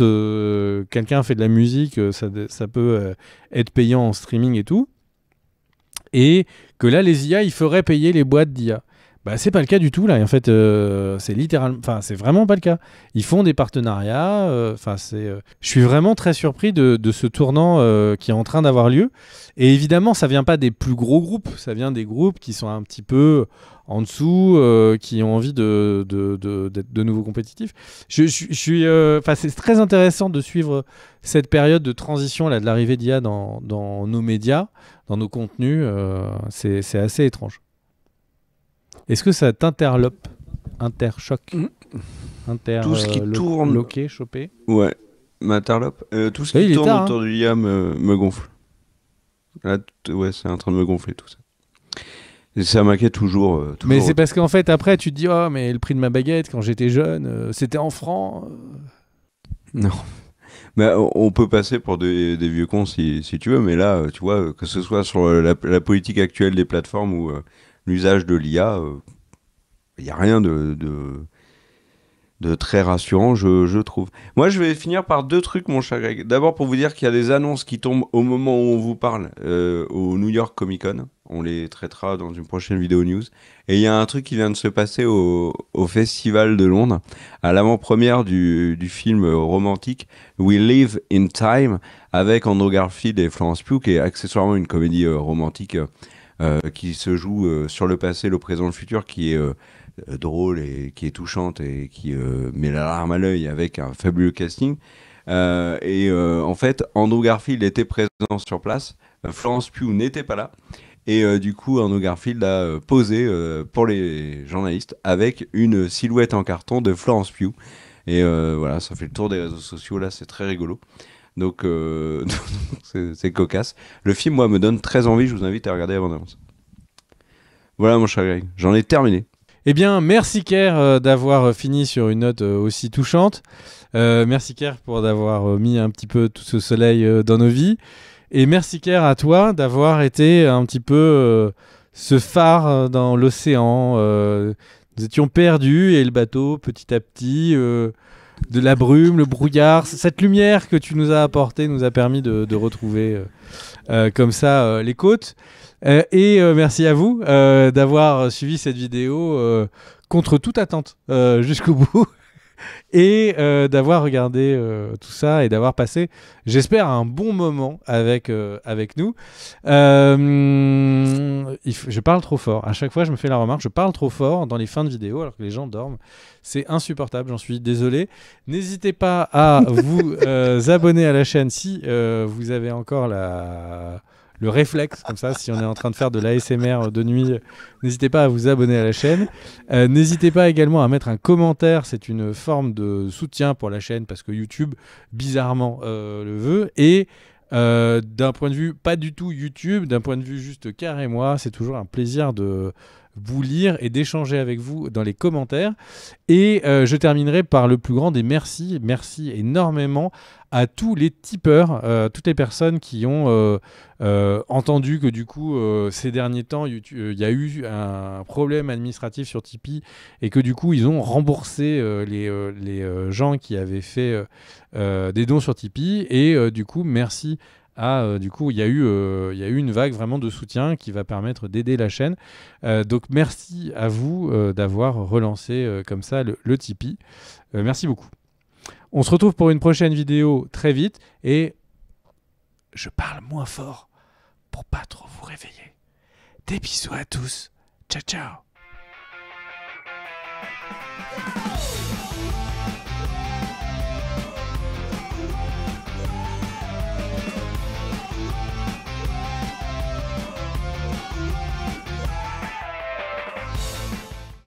quelqu'un fait de la musique, ça peut être payant en streaming et tout, et que là les IA ils feraient payer les boîtes d'IA. C'est pas le cas du tout là, et en fait c'est vraiment pas le cas. Ils font des partenariats, je suis vraiment très surpris de ce tournant qui est en train d'avoir lieu. Et évidemment ça vient pas des plus gros groupes, ça vient des groupes qui sont un petit peu en dessous, qui ont envie d'être de nouveau compétitifs. C'est très intéressant de suivre cette période de transition là, de l'arrivée d'IA dans nos médias, dans nos contenus. C'est assez étrange. Est-ce que ça t'interlope, interchoque, tout ce qui tourne, loqué, chopé? Ouais, m'interlope. Tout ce qui tourne autour de l'IA me gonfle. Là, c'est en train de me gonfler tout ça. Et ça m'inquiète toujours. Mais c'est parce qu'en fait, après, tu te dis, oh, mais le prix de ma baguette quand j'étais jeune, c'était en francs. Non. Mais on peut passer pour des vieux cons si tu veux, mais là, tu vois, que ce soit sur la politique actuelle des plateformes ou l'usage de l'IA, il n'y a rien de très rassurant, je trouve. Moi, je vais finir par deux trucs, mon cher Greg. D'abord, pour vous dire qu'il y a des annonces qui tombent au moment où on vous parle au New York Comic Con. On les traitera dans une prochaine vidéo news. Et il y a un truc qui vient de se passer au Festival de Londres, à l'avant-première du film romantique We Live in Time, avec Andrew Garfield et Florence Pugh, qui est accessoirement une comédie romantique qui se joue sur le passé, le présent, le futur, qui est drôle et qui est touchante et qui met la larme à l'œil avec un fabuleux casting. En fait, Andrew Garfield était présent sur place, Florence Pugh n'était pas là. Et du coup, Andrew Garfield a posé pour les journalistes avec une silhouette en carton de Florence Pugh. Et voilà, ça fait le tour des réseaux sociaux, là, c'est très rigolo. Donc, c'est cocasse. Le film, moi, me donne très envie, je vous invite à regarder avant d'avance. Voilà, mon cher Greg, j'en ai terminé. Eh bien, merci Kerr d'avoir fini sur une note aussi touchante. Merci Kerr pour d'avoir mis un petit peu tout ce soleil dans nos vies. Et merci Kerr à toi d'avoir été un petit peu ce phare dans l'océan. Nous étions perdus et le bateau, petit à petit, de la brume, le brouillard, cette lumière que tu nous as apportée nous a permis de retrouver comme ça les côtes. Merci à vous d'avoir suivi cette vidéo contre toute attente jusqu'au bout et d'avoir regardé tout ça et d'avoir passé, j'espère, un bon moment avec nous. Je parle trop fort. À chaque fois, je me fais la remarque, je parle trop fort dans les fins de vidéo alors que les gens dorment. C'est insupportable, j'en suis désolé. N'hésitez pas à vous abonner à la chaîne si vous avez encore le réflexe, comme ça, si on est en train de faire de l'ASMR de nuit, n'hésitez pas à vous abonner à la chaîne. N'hésitez pas également à mettre un commentaire, c'est une forme de soutien pour la chaîne, parce que YouTube, bizarrement, le veut. Et d'un point de vue, pas du tout YouTube, d'un point de vue juste Kerr et moi, c'est toujours un plaisir de vous lire et d'échanger avec vous dans les commentaires. Et je terminerai par le plus grand des merci. Merci énormément à tous les tipeurs, toutes les personnes qui ont entendu que du coup, ces derniers temps, il y a eu un problème administratif sur Tipeee et que du coup, ils ont remboursé les gens qui avaient fait des dons sur Tipeee. Et du coup, merci. Du coup, il y a eu une vague vraiment de soutien qui va permettre d'aider la chaîne. Donc, merci à vous d'avoir relancé comme ça le Tipeee. Merci beaucoup. On se retrouve pour une prochaine vidéo très vite et je parle moins fort pour pas trop vous réveiller. Des bisous à tous. Ciao, ciao.